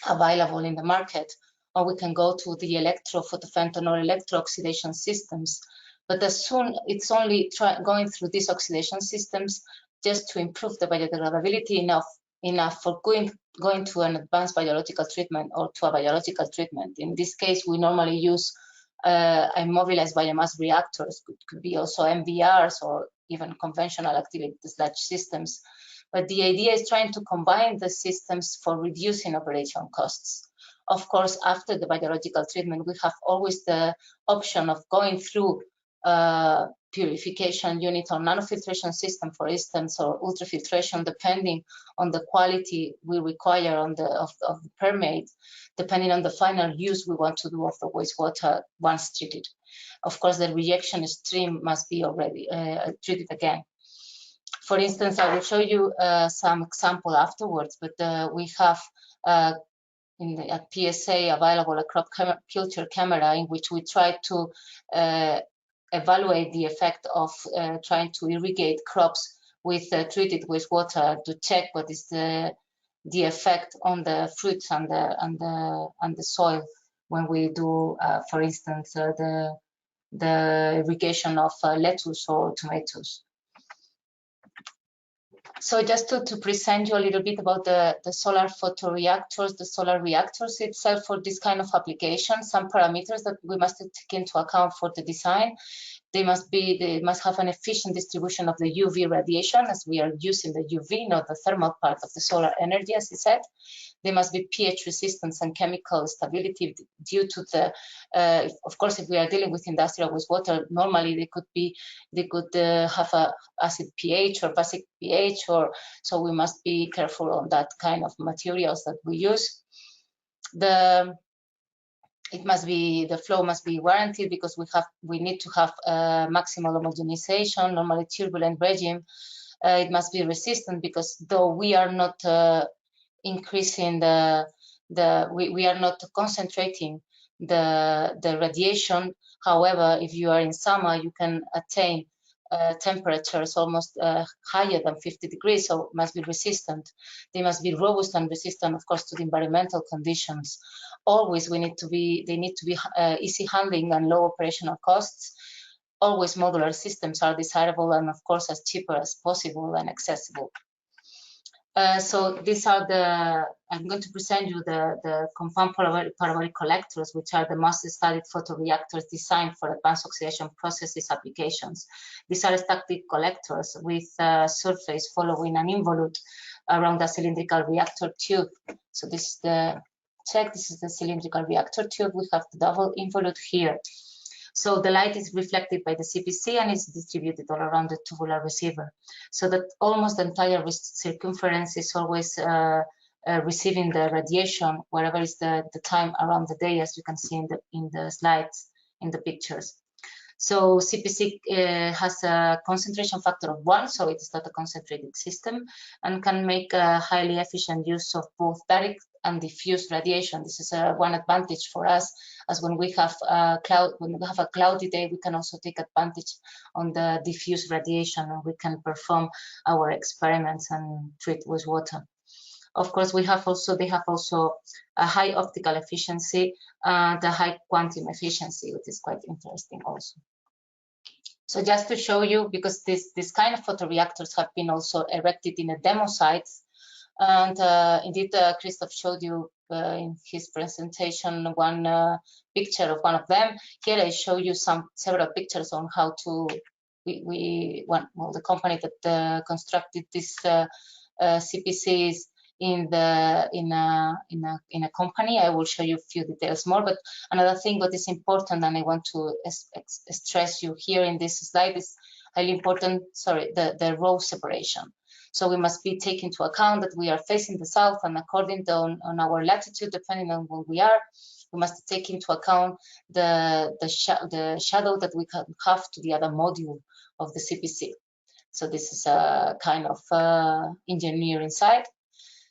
available in the market, or we can go to the electrophotophantone or electro-oxidation systems. But as soon it's only going through these oxidation systems just to improve the biodegradability enough for going to an advanced biological treatment or to a biological treatment. In this case, we normally use immobilized biomass reactors, could be also MVRs or even conventional activated sludge systems. But the idea is trying to combine the systems for reducing operation costs. Of course, after the biological treatment, we have always the option of going through purification unit or nanofiltration system, for instance, or ultrafiltration, depending on the quality we require of the permeate, depending on the final use we want to do of the wastewater once treated. Of course, the rejection stream must be already treated again. For instance, I will show you some example afterwards, but we have at PSA available a crop culture camera in which we try to evaluate the effect of trying to irrigate crops with treated wastewater to check what is the effect on the fruits and the soil when we do, for instance, the irrigation of lettuce or tomatoes. So just to present you a little bit about the solar photoreactors, the solar reactors itself for this kind of application, some parameters that we must take into account for the design. They must have an efficient distribution of the UV radiation, as we are using the UV, not the thermal part of the solar energy, as I said. They must be pH resistance and chemical stability due to the, of course, if we are dealing with industrial wastewater, normally they could have a acid pH or basic pH, or so we must be careful on that kind of materials that we use. The flow must be warranted because we need to have maximal homogenization, normally turbulent regime. It must be resistant because though we are not increasing we are not concentrating the radiation. However, if you are in summer, you can attain temperatures almost higher than 50 degrees, so must be resistant. They must be robust and resistant, of course, to the environmental conditions. Always they need to be easy handling and low operational costs. Always modular systems are desirable and, of course, as cheaper as possible and accessible. So these are I'm going to present you the compound parabolic collectors, which are the most studied photoreactors designed for advanced oxidation processes applications. These are static collectors with a surface following an involute around a cylindrical reactor tube. So this is this is the cylindrical reactor tube. We have the double involute here. So the light is reflected by the CPC and is distributed all around the tubular receiver. So that almost the entire circumference is always receiving the radiation wherever is the time around the day, as you can see in the slides, in the pictures. So CPC has a concentration factor of 1, so it is not a concentrated system, and can make a highly efficient use of both direct and diffuse radiation. This is one advantage for us, as when we have a cloudy day, we can also take advantage on the diffuse radiation, and we can perform our experiments and treat wastewater. Of course, they have also a high optical efficiency and a high quantum efficiency, which is quite interesting also. So just to show you, because this kind of photoreactors have been also erected in a demo sites, and indeed Christoph showed you in his presentation one picture of one of them. Here I show you several pictures on how to the company that constructed this CPCs in a company. I will show you a few details more, but another thing that is important, and I want to stress you here in this slide, is highly important, the row separation. So we must be taking into account that we are facing the south, and according to on our latitude, depending on where we are, we must take into account the shadow that we can have to the other module of the CPC. So this is a kind of engineering side.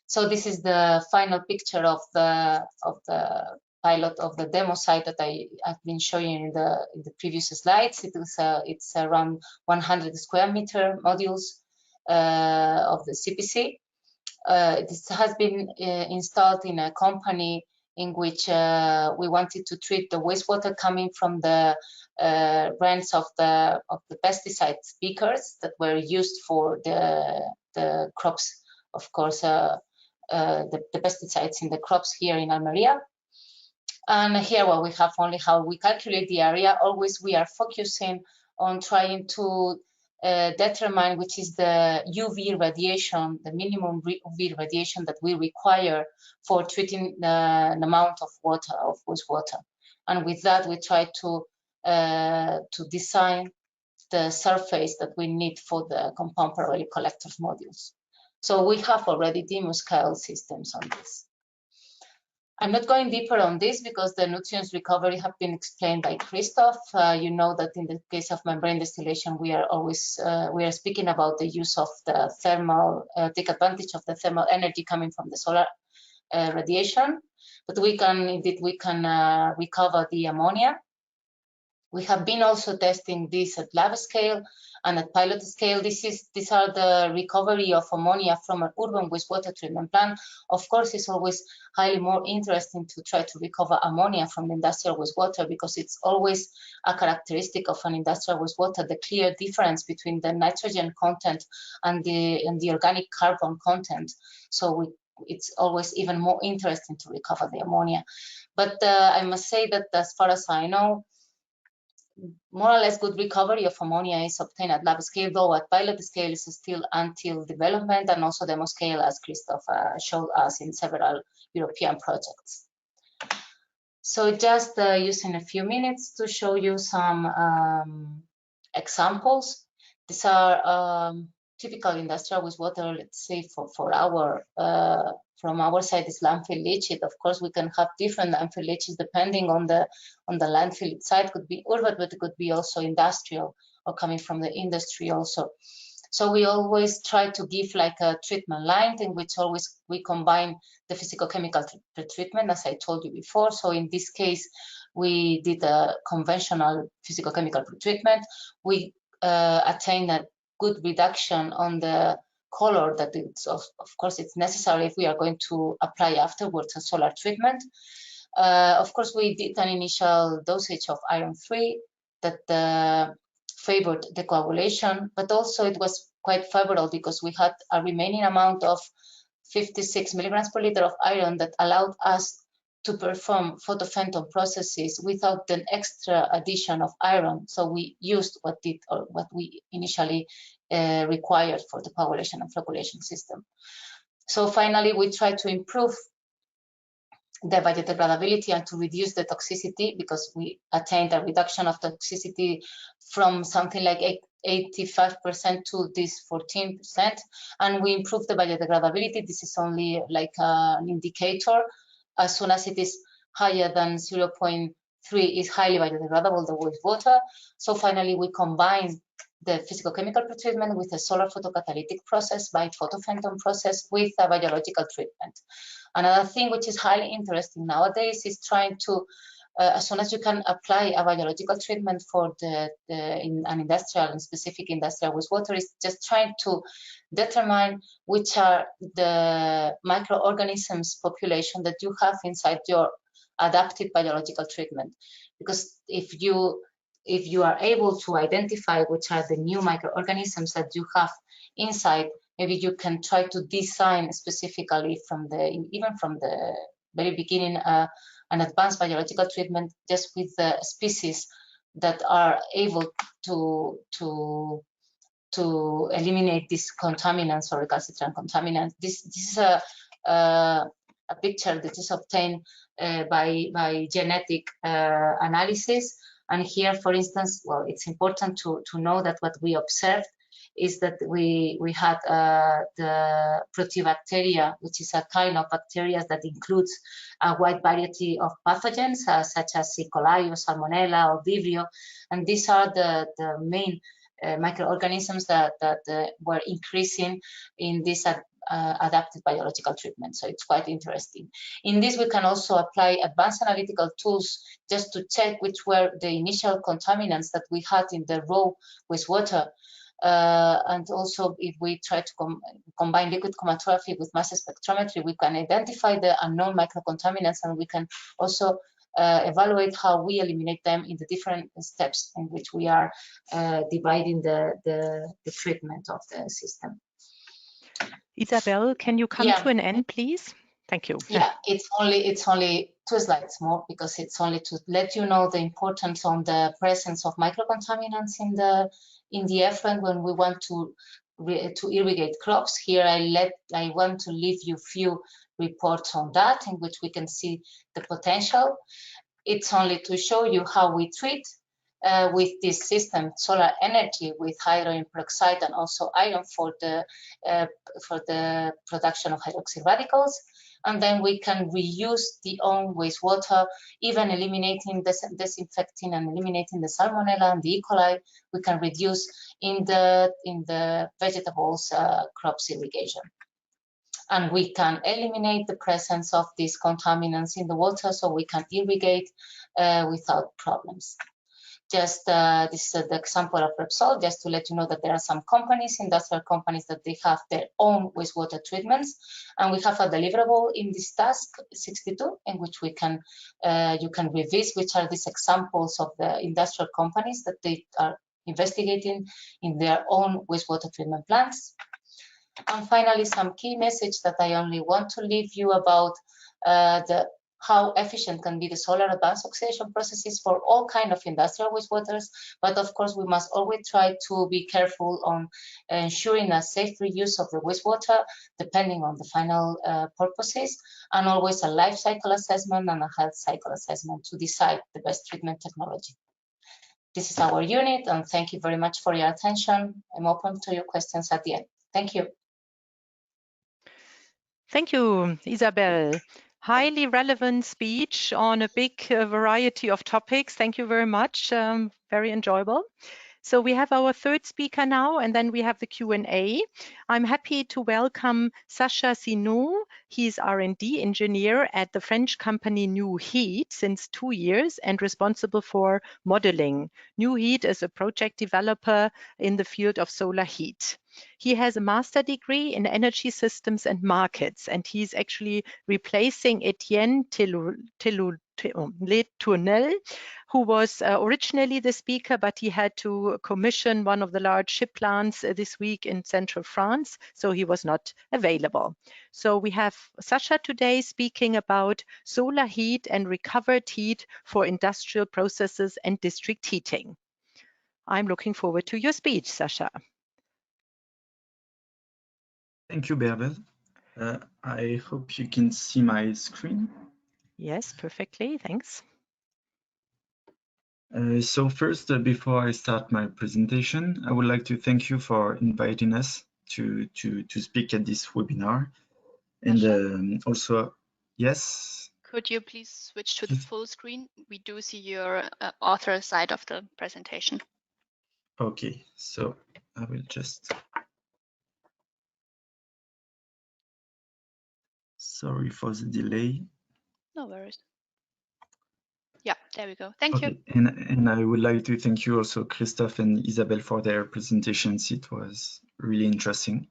So this is the final picture of the pilot of the demo site that I've been showing in the previous slides. It's around 100 square meter modules of the CPC. This has been installed in a company in which we wanted to treat the wastewater coming from the rents of the pesticide speakers that were used for the crops, of course, the pesticides in the crops here in Almeria. And here, well, we have only how we calculate the area. Always we are focusing on trying to determine which is the UV radiation, the minimum UV radiation that we require for treating the amount of water, of wastewater. And with that, we try to design the surface that we need for the compound Parabolic collectors modules. So we have already demo scale systems on this. I'm not going deeper on this because the nutrients recovery have been explained by Christoph. You know that in the case of membrane distillation, we are always speaking about the use of the thermal, take advantage of the thermal energy coming from the solar radiation. But we can recover the ammonia. We have been also testing this at lab scale and at pilot scale. These are the recovery of ammonia from an urban wastewater treatment plant. Of course, it's always highly more interesting to try to recover ammonia from the industrial wastewater because it's always a characteristic of an industrial wastewater, the clear difference between the nitrogen content and the organic carbon content. So it's always even more interesting to recover the ammonia. But I must say that as far as I know, more or less good recovery of ammonia is obtained at lab scale, though at pilot scale is still until development and also demo scale, as Christoph showed us in several European projects. So just using a few minutes to show you some examples. These are typical industrial wastewater, let's say for our from our side is landfill leachate. Of course, we can have different landfill leaches depending on the landfill site. Could be urban, but it could be also industrial or coming from the industry also. So we always try to give like a treatment line in which always we combine the physicochemical pretreatment, as I told you before. So in this case, we did a conventional physicochemical pretreatment. We attained a good reduction on the color that it's of course it's necessary if we are going to apply afterwards a solar treatment. Of course, we did an initial dosage of iron-3 that favored the coagulation, but also it was quite favorable because we had a remaining amount of 56 milligrams per liter of iron that allowed us to perform photophantom processes without an extra addition of iron. So we used what we initially required for the coagulation and flocculation system. So finally, we tried to improve the biodegradability and to reduce the toxicity because we attained a reduction of toxicity from something like 85% to this 14%, and we improved the biodegradability. This is only like an indicator. As soon as it is higher than 0.3 is highly biodegradable, the wastewater. So finally, we combine the physicochemical pretreatment with a solar photocatalytic process by photophantom process with a biological treatment. Another thing which is highly interesting nowadays is trying to, as soon as you can apply a biological treatment for in an industrial and specific industrial wastewater, is just trying to determine which are the microorganisms population that you have inside your adaptive biological treatment. Because if you are able to identify which are the new microorganisms that you have inside, maybe you can try to design specifically even from the very beginning an advanced biological treatment just with the species that are able to eliminate these contaminants or recalcitrant contaminants. This is a picture that is obtained by genetic analysis. And here, for instance, well, it's important to know that what we observed is that we had the Proteobacteria, which is a kind of bacteria that includes a wide variety of pathogens, such as E. coli or Salmonella or Vibrio. And these are the main microorganisms that were increasing in this adapted biological treatment. So it's quite interesting. In this, we can also apply advanced analytical tools just to check which were the initial contaminants that we had in the raw wastewater. And also, if we try to combine liquid chromatography with mass spectrometry, we can identify the unknown microcontaminants, and we can also evaluate how we eliminate them in the different steps in which we are dividing the treatment of the system. Isabel, can you come to an end, please? Thank you. Yeah, it's only 2 slides more, because it's only to let you know the importance on the presence of microcontaminants in the effluent when we want to irrigate crops. Here I want to leave you few reports on that, in which we can see the potential. It's only to show you how we treat with this system solar energy with hydrogen peroxide and also iron for the production of hydroxy radicals. And then we can reuse the own wastewater, even eliminating disinfecting and eliminating the salmonella and the E. coli. We can reduce in the vegetables crops irrigation. And we can eliminate the presence of these contaminants in the water, so we can irrigate without problems. Just this is the example of Repsol, just to let you know that there are some companies, industrial companies, that they have their own wastewater treatments, and we have a deliverable in this task 62, in which we can you can revise which are these examples of the industrial companies that they are investigating in their own wastewater treatment plants. And finally, some key message that I only want to leave you about how efficient can be the solar advanced oxidation processes for all kind of industrial wastewaters. But of course, we must always try to be careful on ensuring a safe reuse of the wastewater, depending on the final purposes, and always a life cycle assessment and a health cycle assessment to decide the best treatment technology. This is our unit, and thank you very much for your attention. I'm open to your questions at the end. Thank you. Thank you, Isabel. Highly relevant speech on a big variety of topics. Thank you very much. Very enjoyable. So we have our third speaker now, and then we have the Q&A. I'm happy to welcome Sacha Sinou. He's R&D engineer at the French company New Heat since 2 years and responsible for modeling. New Heat is a project developer in the field of solar heat. He has a master degree in energy systems and markets, and he's actually replacing Etienne Tournel, who was originally the speaker, but he had to commission one of the large ship plants this week in central France, so he was not available. So we have Sacha today speaking about solar heat and recovered heat for industrial processes and district heating. I'm looking forward to your speech, Sacha. Thank you, Bärbel. I hope you can see my screen. Yes, perfectly, thanks. So first, before I start my presentation, I would like to thank you for inviting us to speak at this webinar. And also, yes? Could you please switch to the full screen? We do see your author side of the presentation. Okay, so I will just... Sorry for the delay. No worries. Yeah, there we go. Thank you. And I would like to thank you also, Christophe and Isabel, for their presentations. It was really interesting.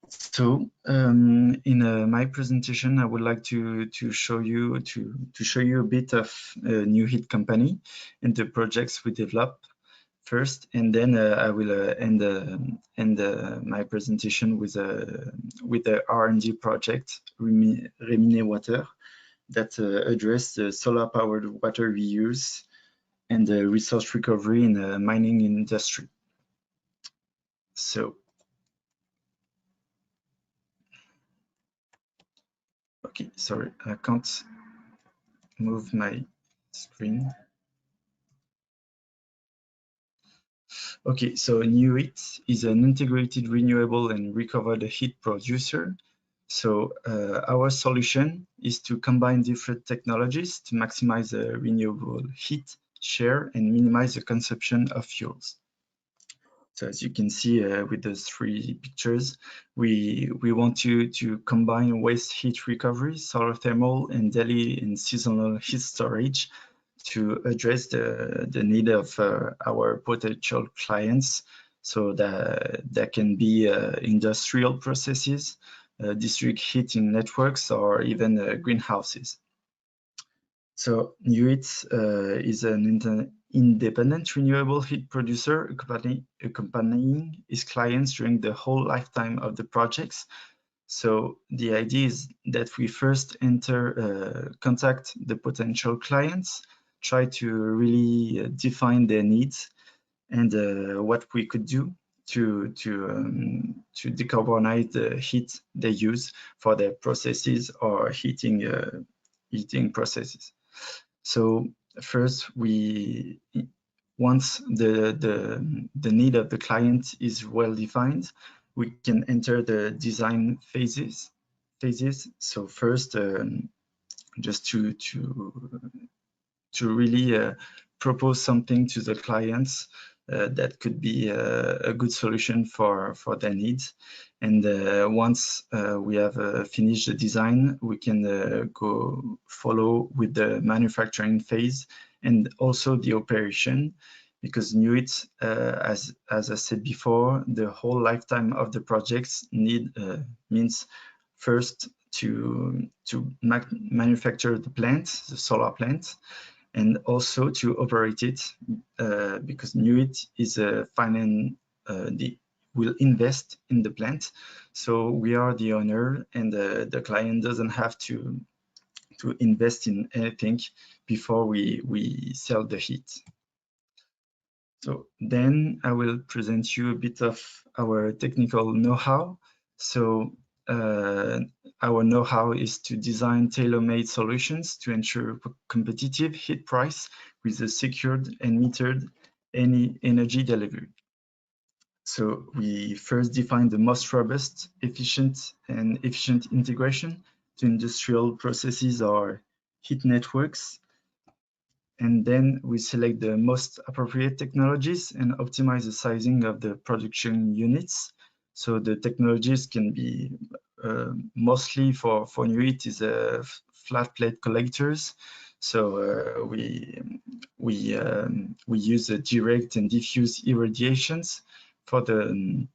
So in my presentation, I would like to show you a bit of New Heat company and the projects we develop first, and then I will end my presentation with the R&D project Remine Water that address the solar powered water reuse and the resource recovery in the mining industry. So okay, sorry, I can't move my screen. Okay, so New Heat is an integrated renewable and recovered heat producer. So our solution is to combine different technologies to maximize the renewable heat share and minimize the consumption of fuels. So as you can see with those three pictures, we want to combine waste heat recovery, solar thermal, and daily and seasonal heat storage to address the need of our potential clients. So that can be industrial processes, district heating networks, or even greenhouses. So NUIT is an independent renewable heat producer accompanying its clients during the whole lifetime of the projects. So the idea is that we first contact the potential clients, try to really define their needs and what we could do to decarbonize the heat they use for their processes or heating processes. So first, once the need of the client is well defined, we can enter the design phases. So first, just to really propose something to the clients that could be a good solution for their needs. And once we have finished the design, we can go follow with the manufacturing phase and also the operation, because NUIT, as I said before, the whole lifetime of the projects means first to manufacture the plant, the solar plant, and also to operate it, because NUIT is a will invest in the plant. So we are the owner, and the client doesn't have to invest in anything before we sell the heat. So then I will present you a bit of our technical know-how. So our know-how is to design tailor-made solutions to ensure competitive heat price with a secured and metered energy delivery. So we first define the most robust, efficient integration to industrial processes or heat networks. And then we select the most appropriate technologies and optimize the sizing of the production units. So the technologies can be mostly for NUIT is flat plate collectors. So we use direct and diffuse irradiations for the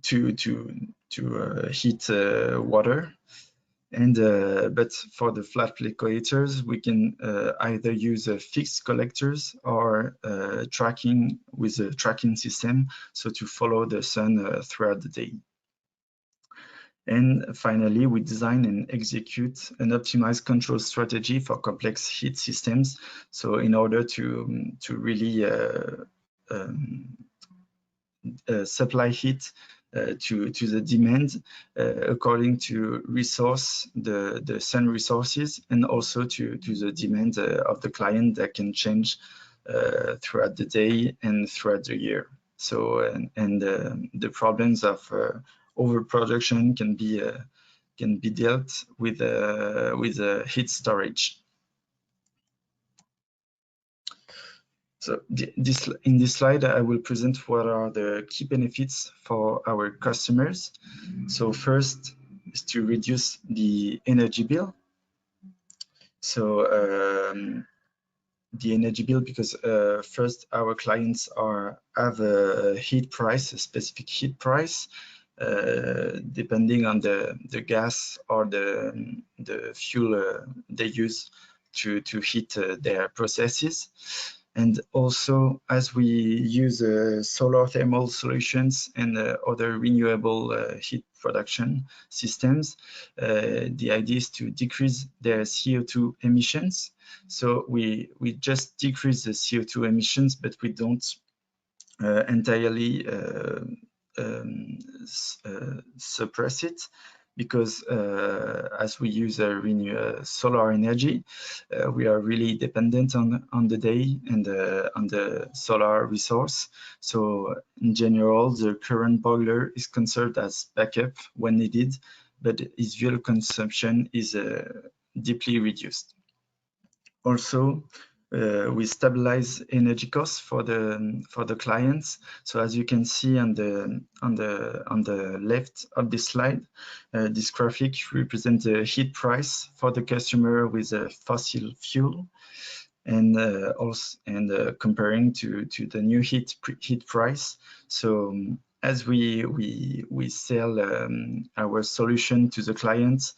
to heat water. And but for the flat plate collectors, we can either use fixed collectors or tracking with a tracking system, so to follow the sun throughout the day. And finally, we design and execute an optimized control strategy for complex heat systems. So in order to really supply heat to the demand according to the sun resources, and also to the demand of the client that can change throughout the day and throughout the year. So the problems of overproduction can be dealt with heat storage. So in this slide, I will present what are the key benefits for our customers. So first is to reduce the energy bill. So the energy bill, because first our clients have a heat price, a specific heat price, depending on the gas or the fuel they use to heat their processes. And also, as we use solar thermal solutions and other renewable heat production systems, the idea is to decrease their CO2 emissions. So we just decrease the CO2 emissions, but we don't entirely suppress it, because as we use solar energy, we are really dependent on the day and on the solar resource. So in general, the current boiler is conserved as backup when needed, but its fuel consumption is deeply reduced. Also, we stabilize energy costs for the clients. So as you can see on the left of this slide, this graphic represents the heat price for the customer with a fossil fuel, and comparing to the new heat price. So as we sell our solution to the clients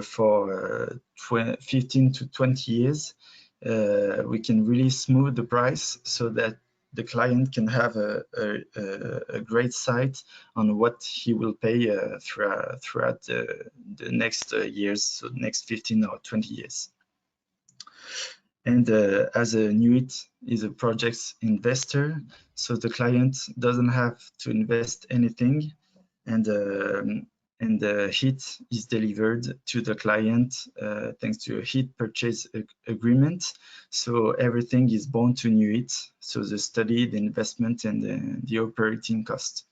for 15 to 20 years, we can really smooth the price so that the client can have a great sight on what he will pay throughout the next years, so next 15 or 20 years. And as a NUIT is a project's investor, so the client doesn't have to invest anything, and the heat is delivered to the client thanks to a heat purchase agreement. So everything is borne to NUIT, so the study, the investment, and the operating cost.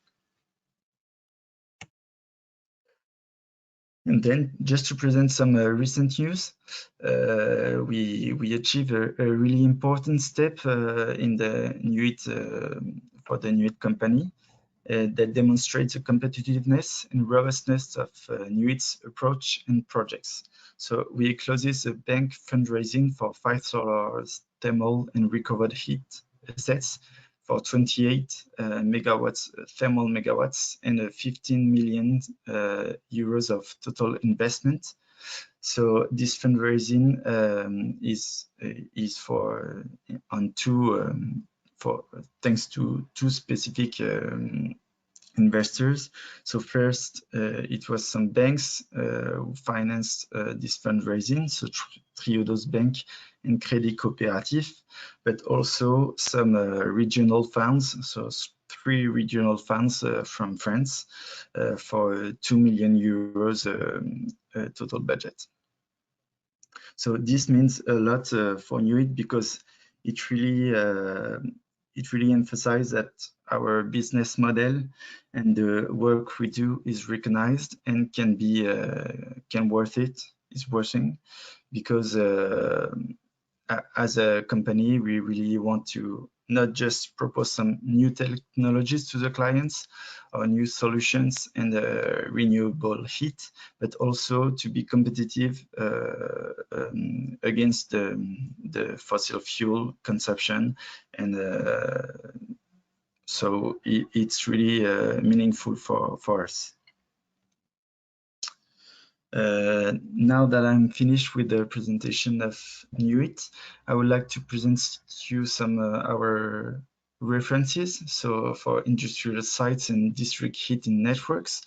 And then just to present some recent news, we achieved a really important step in the NUIT for the NUIT company that demonstrates the competitiveness and robustness of NUIT's approach and projects. So we closed a bank fundraising for 5 solar thermal and recovered heat assets for 28 megawatts, thermal megawatts, and 15 million euros of total investment. So this fundraising is for thanks to two specific investors. So first, it was some banks who financed this fundraising, so Triodos Bank and Crédit Coopératif, but also some regional funds, so 3 regional funds from France for 2 million euros total budget. So this means a lot for NUIT because it really emphasizes that our business model and the work we do is recognized and can worth it, is worthing, because as a company, we really want to not just propose some new technologies to the clients or new solutions and renewable heat, but also to be competitive against the fossil fuel consumption. And so it's really meaningful for us. Now that I'm finished with the presentation of NUIT, I would like to present you some our references. So for industrial sites and district heating networks.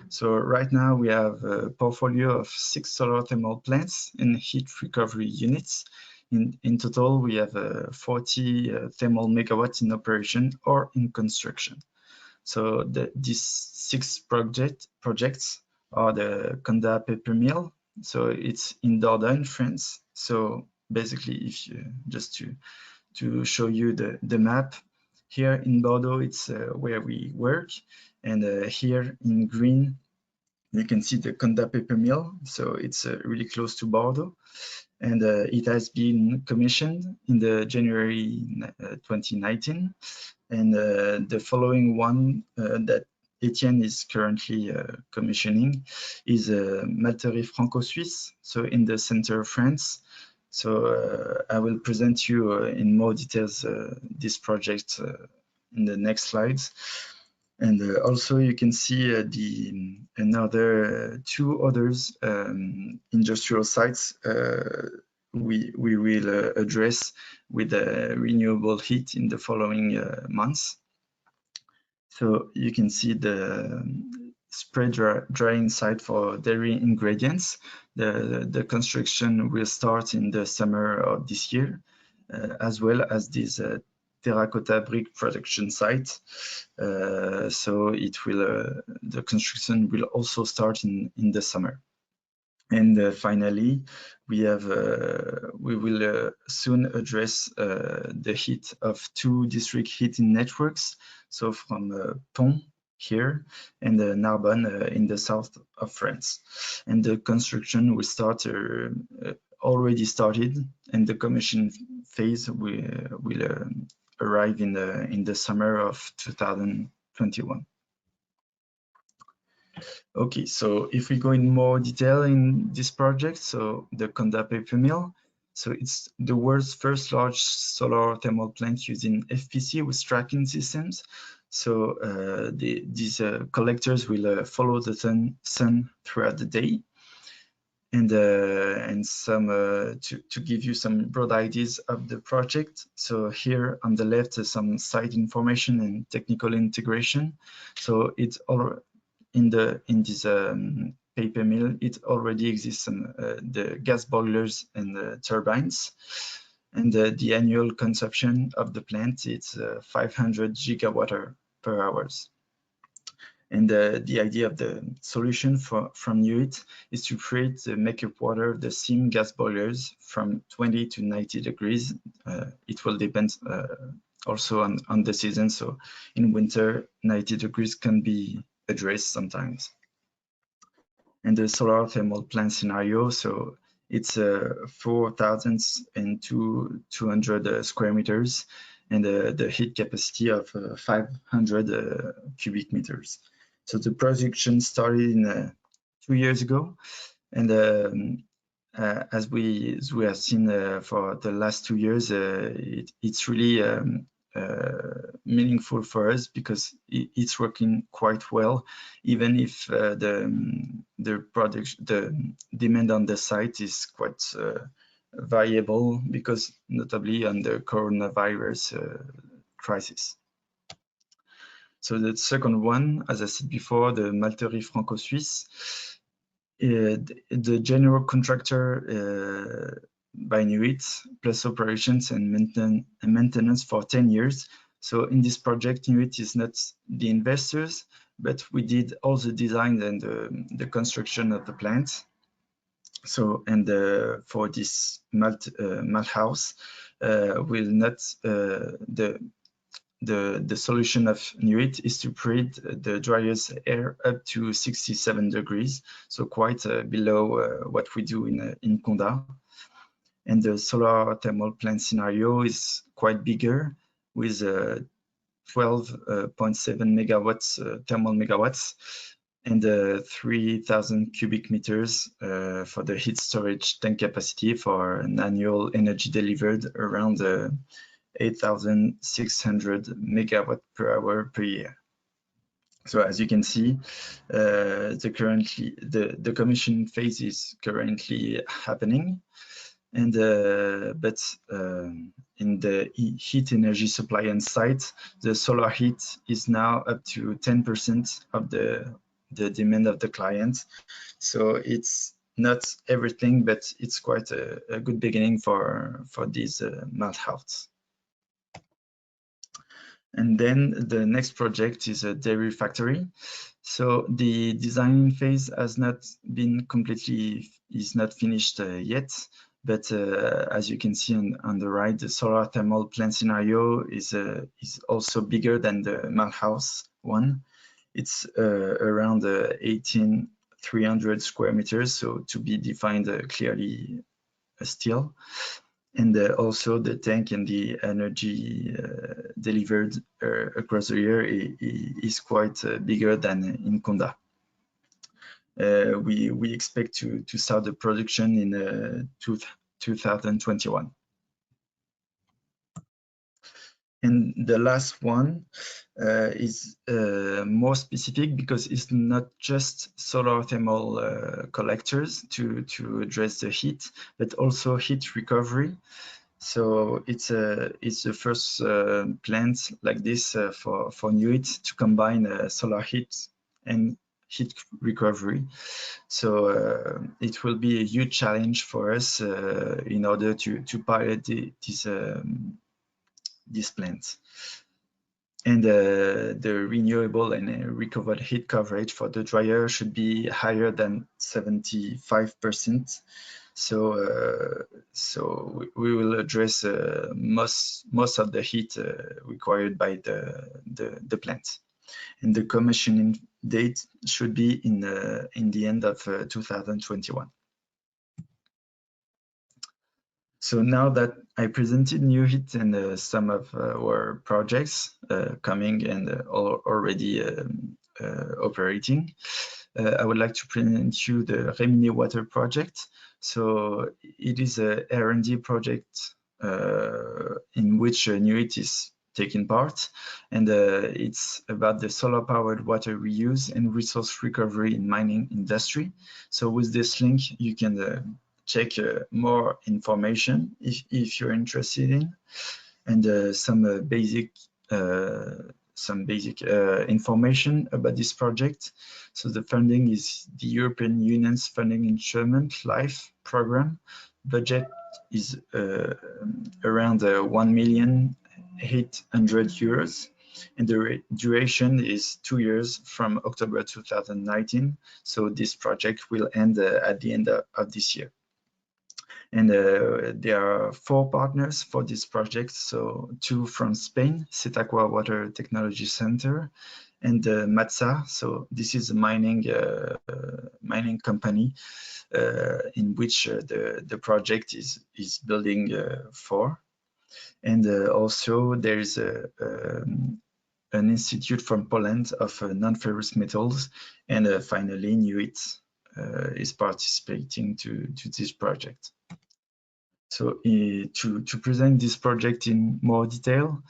So right now we have a portfolio of 6 solar thermal plants and heat recovery units. In total, we have 40 thermal megawatts in operation or in construction. So these 6 projects are the Condat paper mill. So it's in Dordogne, France. So basically, if you just to show you the map, here in Bordeaux, it's where we work, and here in green, you can see the Condat paper mill. So it's really close to Bordeaux, and it has been commissioned in the January 2019, and the following one that Etienne is currently commissioning is Malterie Franco-Suisse, so in the center of France. So I will present you in more details this project in the next slides. And also you can see another 2 others industrial sites we will address with renewable heat in the following months. So you can see the spray drying site for dairy ingredients. The construction will start in the summer of this year, as well as this terracotta brick production site. So it will the construction will also start in the summer. And finally, we will soon address the heat of 2 district heating networks. So from Pont here and Narbonne in the south of France. And the construction will start already started, and the commission phase will arrive in the summer of 2021. Okay, so if we go in more detail in this project, so the Conda paper mill, so it's the world's first large solar thermal plant using FPC with tracking systems. So these collectors will follow the sun throughout the day. And some to give you some broad ideas of the project. So here on the left is some site information and technical integration. So it's all in this paper mill. It already exists in the gas boilers and the turbines. And the annual consumption of the plant is 500 gigawatt per hour. And the idea of the solution from NUIT is to create the makeup water of the steam gas boilers from 20 to 90 degrees. It will depend also on the season. So in winter, 90 degrees can be addressed sometimes. And the solar thermal plant scenario, so it's 4,200 square meters and the heat capacity of 500 cubic meters. So the production started 2 years ago, and as we have seen for the last 2 years, it's really meaningful for us because it's working quite well, even if the demand on the site is quite variable because notably on the coronavirus crisis. So the second one, as I said before, the Malterie Franco-Suisse, the general contractor by NUIT, plus operations and maintenance for 10 years. So in this project, NUIT is not the investors, but we did all the design and the construction of the plant. So, and for this malt house, will not the solution of NUIT is to preheat the dryer's air up to 67 degrees, so quite below what we do in Conda. And the solar thermal plant scenario is quite bigger with 12.7 megawatts thermal megawatts and 3,000 cubic meters for the heat storage tank capacity for an annual energy delivered around 8,600 megawatt per hour per year. So as you can see, the commission phase is currently happening, and but in the heat energy supply on site, the solar heat is now up to 10% of the demand of the client. So it's not everything, but it's quite a good beginning for these malt house. And then the next project is a dairy factory. So the design phase has not been is not finished yet. But as you can see on the right, the solar thermal plant scenario is also bigger than the malt house one. It's around 18,300 square meters, so to be defined clearly still. And also the tank and the energy delivered across the year is quite bigger than in Conda. We expect to start the production in 2021. And the last one is more specific because it's not just solar thermal collectors to address the heat, but also heat recovery. So it's the first plant like this for NUIT to combine solar heat and heat recovery. So it will be a huge challenge for us in order to pilot this plant. And the renewable and recovered heat coverage for the dryer should be higher than 75%. So we will address most of the heat required by the plant. And the commissioning date should be in the end of 2021. So now that I presented NewHit and some of our projects coming and already operating, I would like to present you the Remini Water project. So it is a R&D project in which NewHit is taking part, and it's about the solar-powered water reuse and resource recovery in mining industry. So with this link, you can check more information if you're interested in, and some basic information about this project. So the funding is the European Union's funding instrument LIFE program. Budget is around 1,800,000 euros, and the duration is 2 years from October 2019. So this project will end at the end of this year. And there are 4 partners for this project. So 2 from Spain, Setaqua Water Technology Center, and Matsa. So this is a mining company in which the project is building for. And also there is an institute from Poland of non-ferrous metals, and finally NewHit is participating to this project. So to present this project in more detail,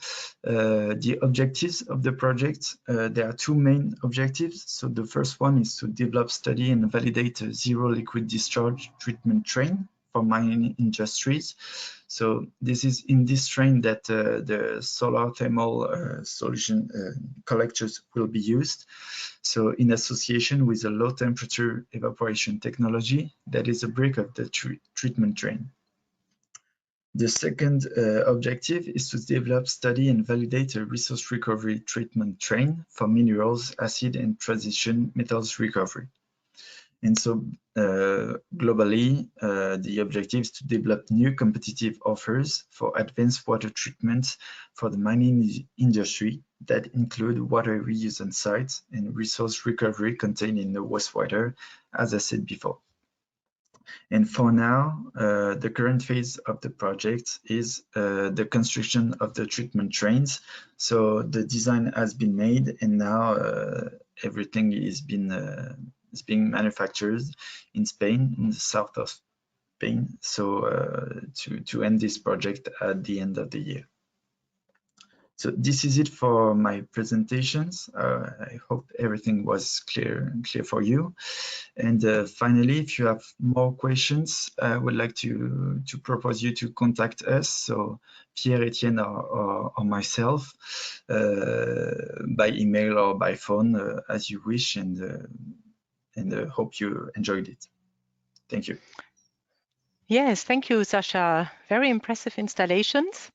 the objectives of the project, there are 2 main objectives. So the first one is to develop, study and validate a zero liquid discharge treatment train for mining industries. So this is in this train that the solar thermal solution collectors will be used. So in association with a low temperature evaporation technology that is a brick of the treatment train. The second objective is to develop, study and validate a resource recovery treatment train for minerals, acid and transition metals recovery. And so globally, the objective is to develop new competitive offers for advanced water treatment for the mining industry that include water reuse on site and resource recovery contained in the wastewater, as I said before. And for now, the current phase of the project is the construction of the treatment trains. So the design has been made, and now everything is being manufactured in Spain, in the south of Spain. So to end this project at the end of the year. So this is it for my presentations. I hope everything was clear for you. And finally, if you have more questions, I would like to propose you to contact us, so Pierre, Etienne, or myself, by email or by phone, as you wish, and hope you enjoyed it. Thank you. Yes, thank you, Sasha. Very impressive installations.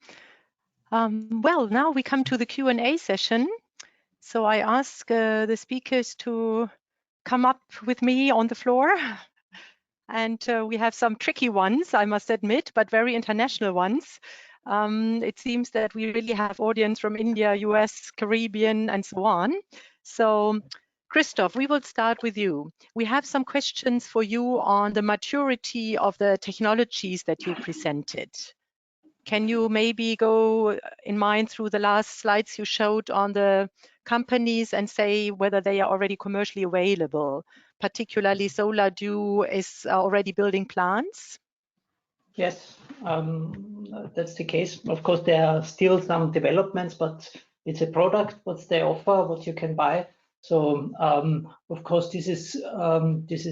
Well, now we come to the Q&A session. So I ask the speakers to come up with me on the floor. And we have some tricky ones, I must admit, but very international ones. It seems that we really have audience from India, US, Caribbean, and so on. So Christoph, we will start with you. We have some questions for you on the maturity of the technologies that you presented. Can you maybe go in mind through the last slides you showed on the companies and say whether they are already commercially available? Particularly SolarDew is already building plants? Yes, that's the case. Of course, there are still some developments, but it's a product, what they offer, what you can buy. So, of course, this is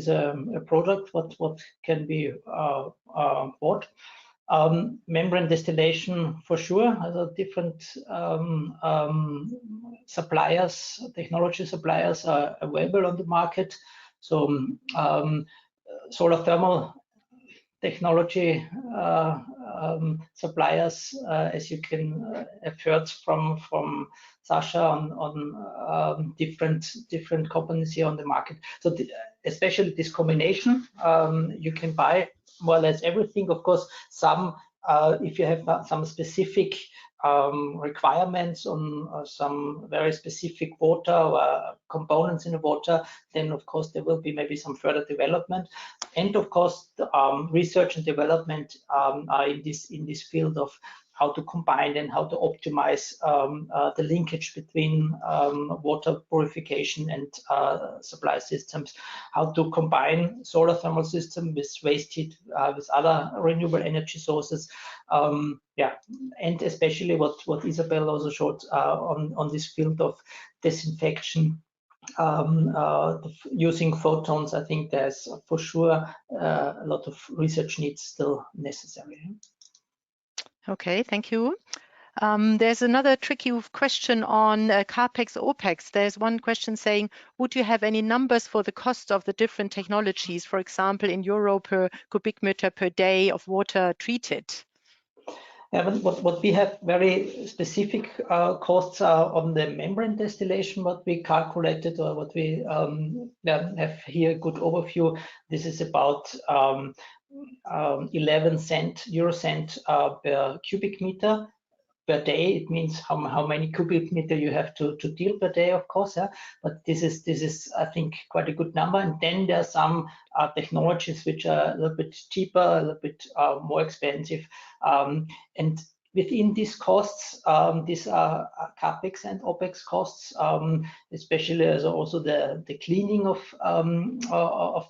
a product what can be bought. Membrane distillation for sure. Other different suppliers, technology suppliers are available on the market. So solar thermal technology suppliers, as you can have heard from Sasha on different companies here on the market. So especially this combination, you can buy more or less everything. Of course, some if you have some specific requirements on some very specific water or components in the water, then of course there will be maybe some further development. And of course, research and development are in this field of how to combine and how to optimize the linkage between water purification and supply systems, how to combine solar thermal system with waste heat, with other renewable energy sources. Yeah, and especially what Isabel also showed on this field of disinfection, using photons. I think there's for sure a lot of research needs still necessary. Okay, thank you. There's another tricky question on CAPEX, OPEX. There's one question saying, would you have any numbers for the cost of the different technologies, for example, in euro per cubic meter per day of water treated? Yeah, but what we have very specific costs are on the membrane distillation, what we calculated, or what we have here a good overview. This is about 11 euro cent per cubic meter per day. It means how many cubic meter you have to deal per day, of course. Yeah? But this is I think quite a good number. And then there are some technologies which are a little bit cheaper, a little bit more expensive. And within these costs, these are CAPEX and OPEX costs, especially as also the cleaning of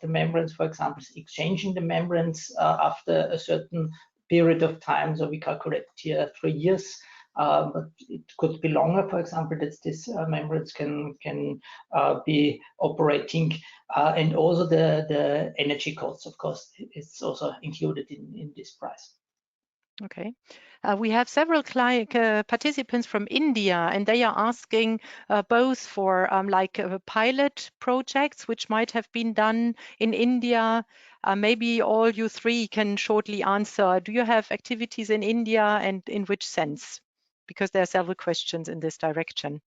the membranes, for example, exchanging the membranes after a certain period of time. So we calculate here 3 years, but it could be longer, for example, that these membranes can be operating, and also the energy costs, of course, it's also included in this price. Okay. We have several participants from India, and they are asking both for pilot projects which might have been done in India. Maybe all you three can shortly answer. Do you have activities in India, and in which sense? Because there are several questions in this direction.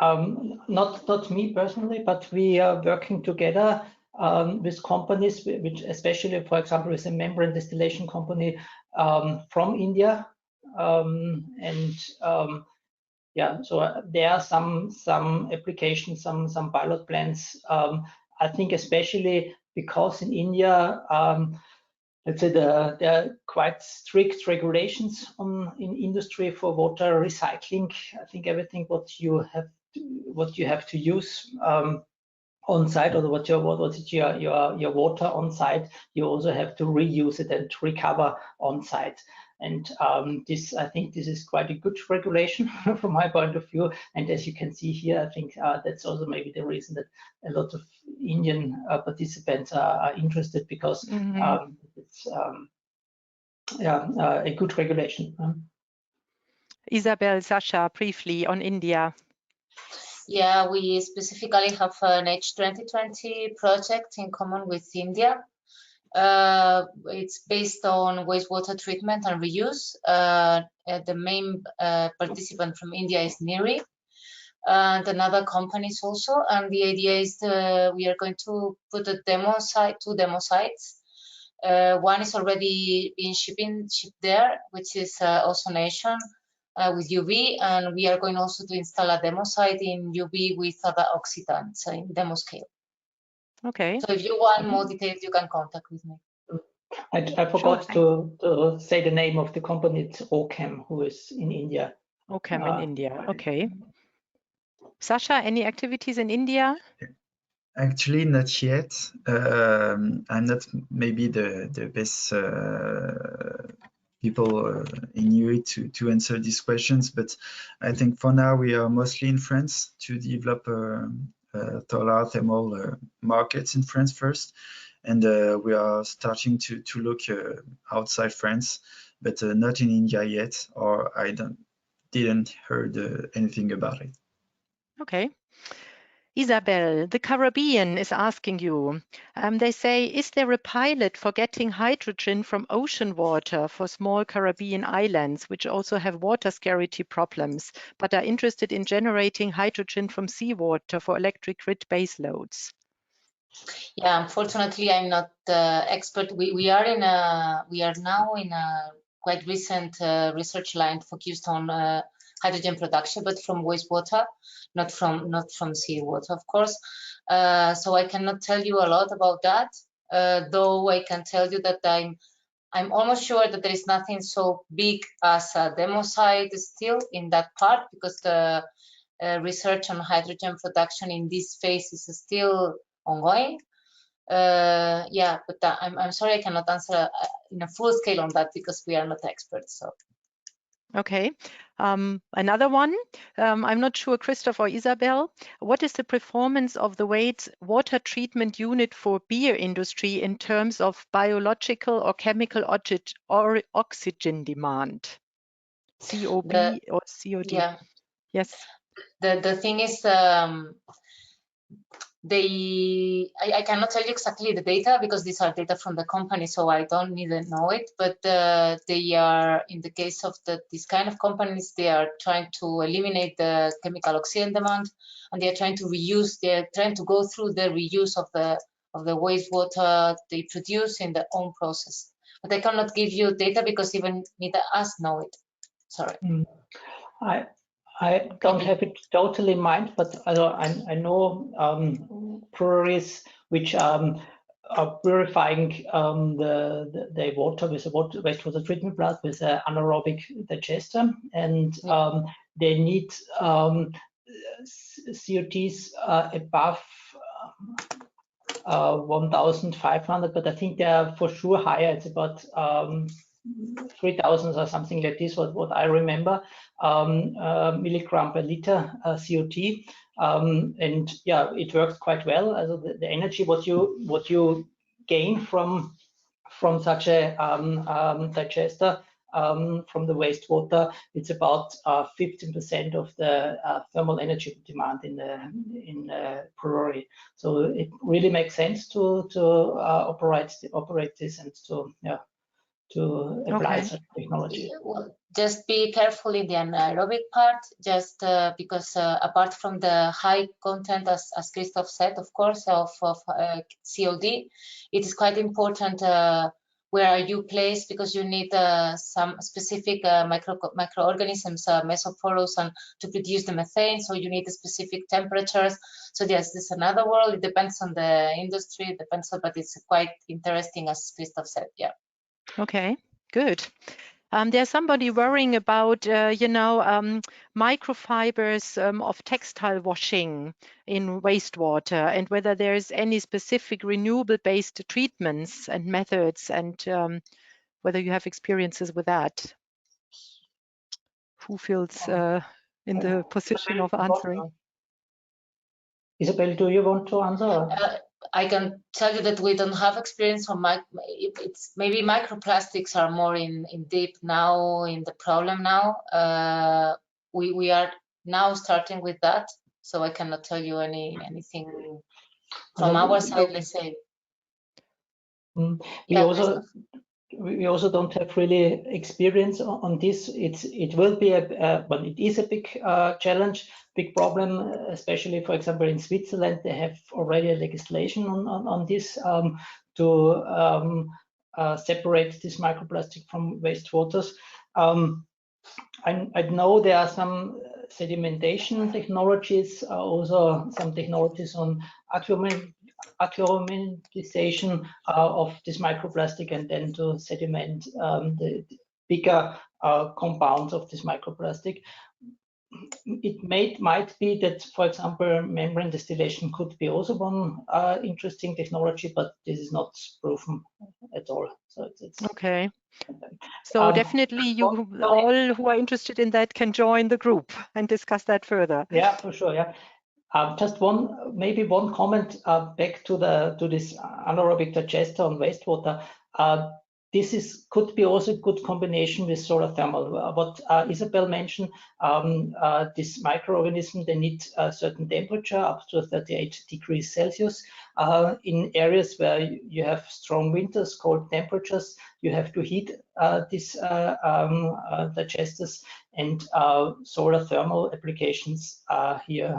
Not me personally, but we are working together with companies, which especially, for example, with a membrane distillation company from India, yeah, so there are some applications, some pilot plans. I think especially because in India, let's say there are quite strict regulations in industry for water recycling. I think everything what you have to use on site, or what is your water on site, you also have to reuse it and recover on site. And I think this is quite a good regulation from my point of view. And as you can see here, I think that's also maybe the reason that a lot of Indian participants are interested, because it's a good regulation. Isabel, Sasha, briefly on India. Yeah, we specifically have an H2020 project in common with India. It's based on wastewater treatment and reuse. The main participant from India is NIRI, and another companies also. And the idea is we are going to put two demo sites. One is already being shipped there, which is ozonation with UV, and we are going also to install a demo site in UV with other oxidants in demo scale. Okay. So if you want more details, you can contact with me. I forgot to say the name of the company. It's OChem, who is in India. OChem in India. Okay. Sasha, any activities in India? Actually, not yet. I'm not maybe the best people in UAE to answer these questions, but I think for now we are mostly in France to develop solar thermal markets in France first, and we are starting to look outside France, but not in India yet, or I didn't heard anything about it. Okay. Isabel, the Caribbean is asking you. They say, is there a pilot for getting hydrogen from ocean water for small Caribbean islands, which also have water scarcity problems, but are interested in generating hydrogen from seawater for electric grid base loads? Yeah, unfortunately, I'm not the expert. We are now in a quite recent research line focused on hydrogen production, but from wastewater, not from seawater, of course. So I cannot tell you a lot about that, though I can tell you that I'm almost sure that there is nothing so big as a demo site still in that part, because the research on hydrogen production in this phase is still ongoing. Yeah, but I'm sorry I cannot answer in a full scale on that, because we are not experts. So. Okay, another one. I'm not sure, Christoph or Isabel, what is the performance of the wastewater treatment unit for beer industry in terms of biological or chemical or oxygen demand? COB or COD? Yeah. Yes. The thing is, I cannot tell you exactly the data, because these are data from the company, so I don't even know it. But they are, in the case of this kind of companies, they are trying to eliminate the chemical oxygen demand, and they are trying to reuse. They are trying to go through the reuse of the wastewater they produce in their own process. But I cannot give you data, because even neither us know it. Sorry. I don't have it totally in mind, but I know breweries which are purifying the water with a wastewater treatment plant with an anaerobic digester, and they need COTs above 1,500, but I think they are for sure higher. It's about 3,000 or something like this, what I remember, milligram per liter COT, and yeah, it works quite well. Also the energy what you gain from such a digester from the wastewater, it's about 15% of the thermal energy demand in the brewery. So it really makes sense to operate this and to apply such technology. Well, just be careful in the anaerobic part, just because apart from the high content, as Christoph said, of course, of COD, it is quite important where are you placed, because you need some specific microorganisms, mesoporous, and to produce the methane, so you need specific temperatures. So yes, this is another world. It depends on the industry, it depends on, but it's quite interesting, as Christoph said. Yeah. Okay, good. There's somebody worrying about, microfibers of textile washing in wastewater, and whether there's any specific renewable-based treatments and methods, and whether you have experiences with that. Who feels in the position of answering? Isabel, do you want to answer? I can tell you that we don't have experience on it's maybe microplastics are more in deep now in the problem now. We are now starting with that, so I cannot tell you anything from our side, let's say. We also don't have really experience on this. It will be but it is a big challenge, big problem, especially, for example, in Switzerland. They have already a legislation on this to separate this microplastic from wastewaters. I know there are some sedimentation technologies, also some technologies on acclimatization of this microplastic, and then to sediment the bigger compounds of this microplastic. It might be that, for example, membrane distillation could be also one interesting technology, but this is not proven at all. So it's okay. So definitely you all who are interested in that can join the group and discuss that further. Yeah, for sure. Yeah. Just maybe one comment back to this anaerobic digester on wastewater. This could be also a good combination with solar thermal. What Isabel mentioned, this microorganism, they need a certain temperature, up to 38 degrees Celsius. In areas where you have strong winters, cold temperatures, you have to heat these digesters, and solar thermal applications are here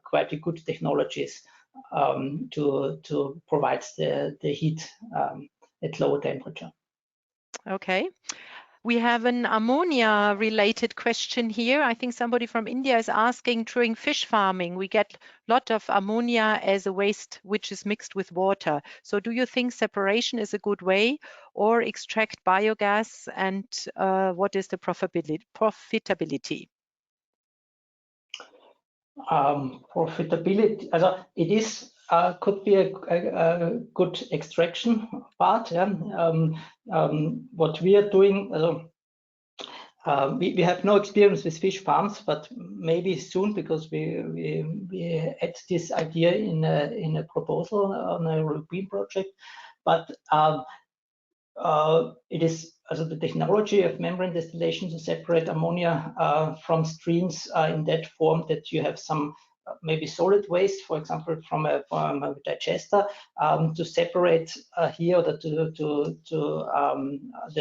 quite a good technologies to provide the heat at low temperature. Okay. We have an ammonia related question here. I think somebody from India is asking, during fish farming, we get a lot of ammonia as a waste which is mixed with water. So do you think separation is a good way, or extract biogas, and what is the profitability? Profitability, it is could be a good extraction part. Yeah? What we are doing, we have no experience with fish farms, but maybe soon, because we had this idea in a proposal on a European project. But it is the technology of membrane distillation to separate ammonia from streams in that form that you have some maybe solid waste, for example, from a digester, to separate here the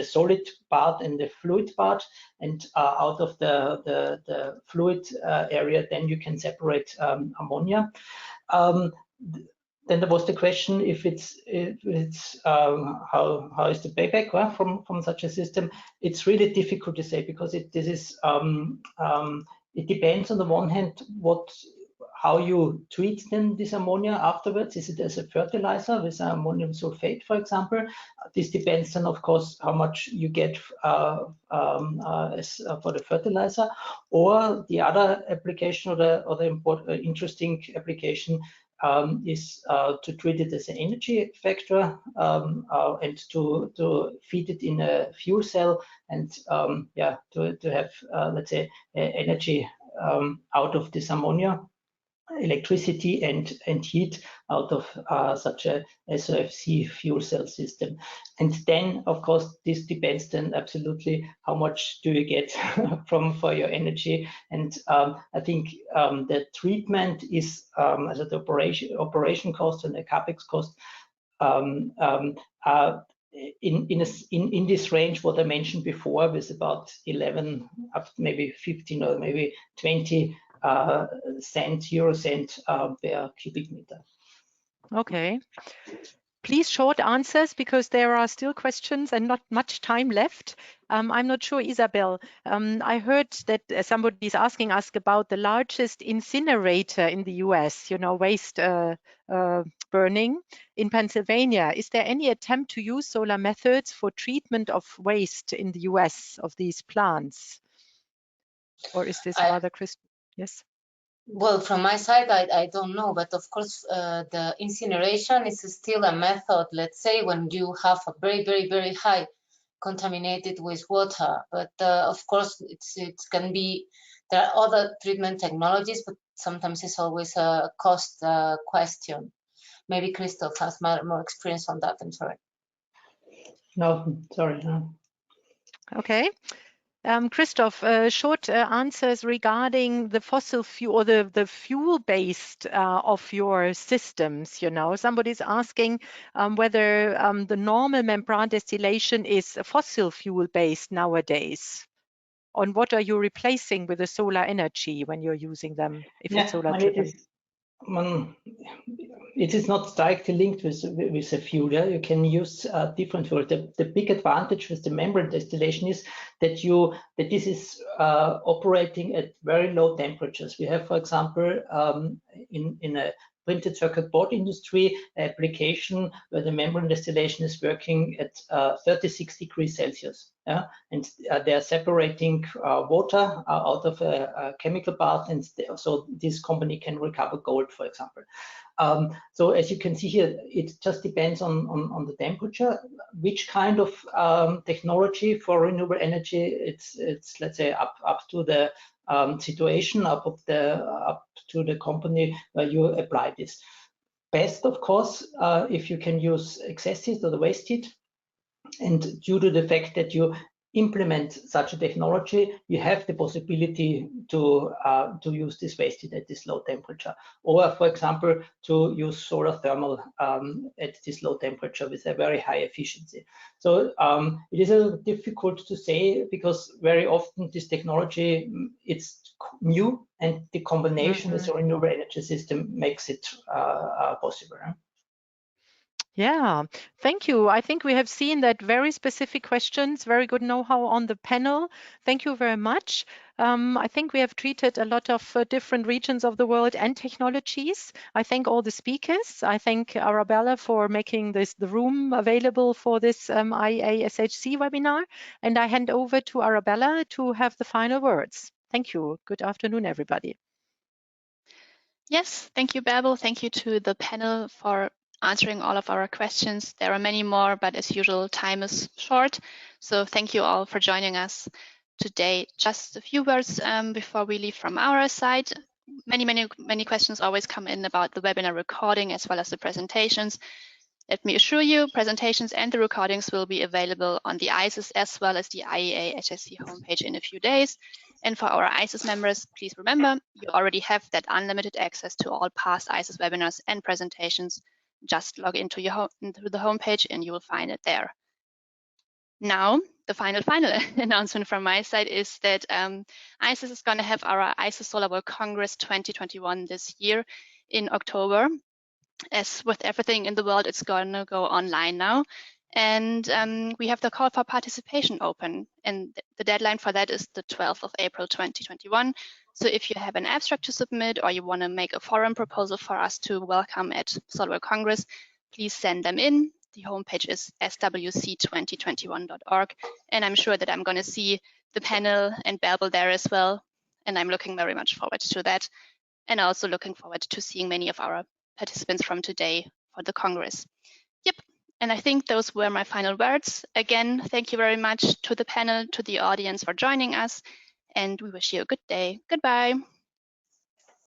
solid part and the fluid part, and out of the fluid area, then you can separate ammonia. Then there was the question if how is the payback from such a system? It's really difficult to say, because it depends on the one hand how you treat then this ammonia afterwards. Is it as a fertilizer with ammonium sulfate, for example? This depends then, of course, how much you get for the fertilizer. Or the other application, or the important interesting application, is to treat it as an energy factor, and to feed it in a fuel cell, and to have let's say energy out of this ammonia, electricity and heat out of such a SOFC fuel cell system. And then, of course, this depends then absolutely how much do you get for your energy. And I think the treatment is as the operation cost and the capex cost in this range what I mentioned before, with about 11 up to maybe 15 or maybe 20 euro cent per cubic meter. Okay. Please short answers, because there are still questions and not much time left. I'm not sure, Isabel. I heard that somebody is asking us about the largest incinerator in the US, waste burning in Pennsylvania. Is there any attempt to use solar methods for treatment of waste in the US of these plants? Or is this rather Christian? Yes. Well, from my side, I don't know, but of course, the incineration is still a method, let's say, when you have a very, very, very high contaminated wastewater. But of course, it can be, there are other treatment technologies, but sometimes it's always a cost question. Maybe Christoph has more experience on that. I'm sorry. No, sorry. No. Okay. Christoph, short answers regarding the fossil fuel, or the fuel-based of your systems. Somebody's asking whether the normal membrane distillation is fossil fuel-based nowadays. On what are you replacing with the solar energy when you're using them, if it's solar driven? It is not directly linked with a fuel. Yeah? You can use different fuel. The big advantage with the membrane distillation is that this is operating at very low temperatures. We have, for example, in a printed circuit board industry application where the membrane distillation is working at 36 degrees Celsius. Yeah? And they are separating water out of a chemical bath, and so this company can recover gold, for example. So as you can see here, it just depends on the temperature, which kind of technology for renewable energy. It's let's say up to the situation, up to the company where you apply this. Best, of course, if you can use excess heat or the waste heat, and due to the fact that you implement such a technology, you have the possibility to use this waste heat at this low temperature, or for example to use solar thermal at this low temperature with a very high efficiency. So it is difficult to say, because very often this technology, it's new, and the combination with a renewable energy system makes it possible. Yeah, thank you. I think we have seen that very specific questions, very good know-how on the panel. Thank you very much. I think we have treated a lot of different regions of the world and technologies. I thank all the speakers. I thank Arabella for making the room available for this IEA SHC webinar. And I hand over to Arabella to have the final words. Thank you. Good afternoon, everybody. Yes, thank you, Bärbel. Thank you to the panel for answering all of our questions. There are many more, but as usual, time is short. So thank you all for joining us today. Just a few words before we leave from our side. Many questions always come in about the webinar recording as well as the presentations. Let me assure you, presentations and the recordings will be available on the ISIS as well as the IEA SHC homepage in a few days. And for our ISIS members, please remember, you already have that unlimited access to all past ISIS webinars and presentations. Just log into the homepage and you will find it there. Now, the final announcement from my side is that ISIS is going to have our ISIS Solar World Congress 2021 this year in October. As with everything in the world, it's going to go online now. And we have the call for participation open. And the deadline for that is the 12th of April, 2021. So if you have an abstract to submit or you want to make a forum proposal for us to welcome at Solar World Congress, please send them in. The homepage is swc2021.org. And I'm sure that I'm going to see the panel and Bärbel there as well. And I'm looking very much forward to that. And also looking forward to seeing many of our participants from today for the Congress. Yep, and I think those were my final words. Again, thank you very much to the panel, to the audience for joining us, and we wish you a good day. Goodbye.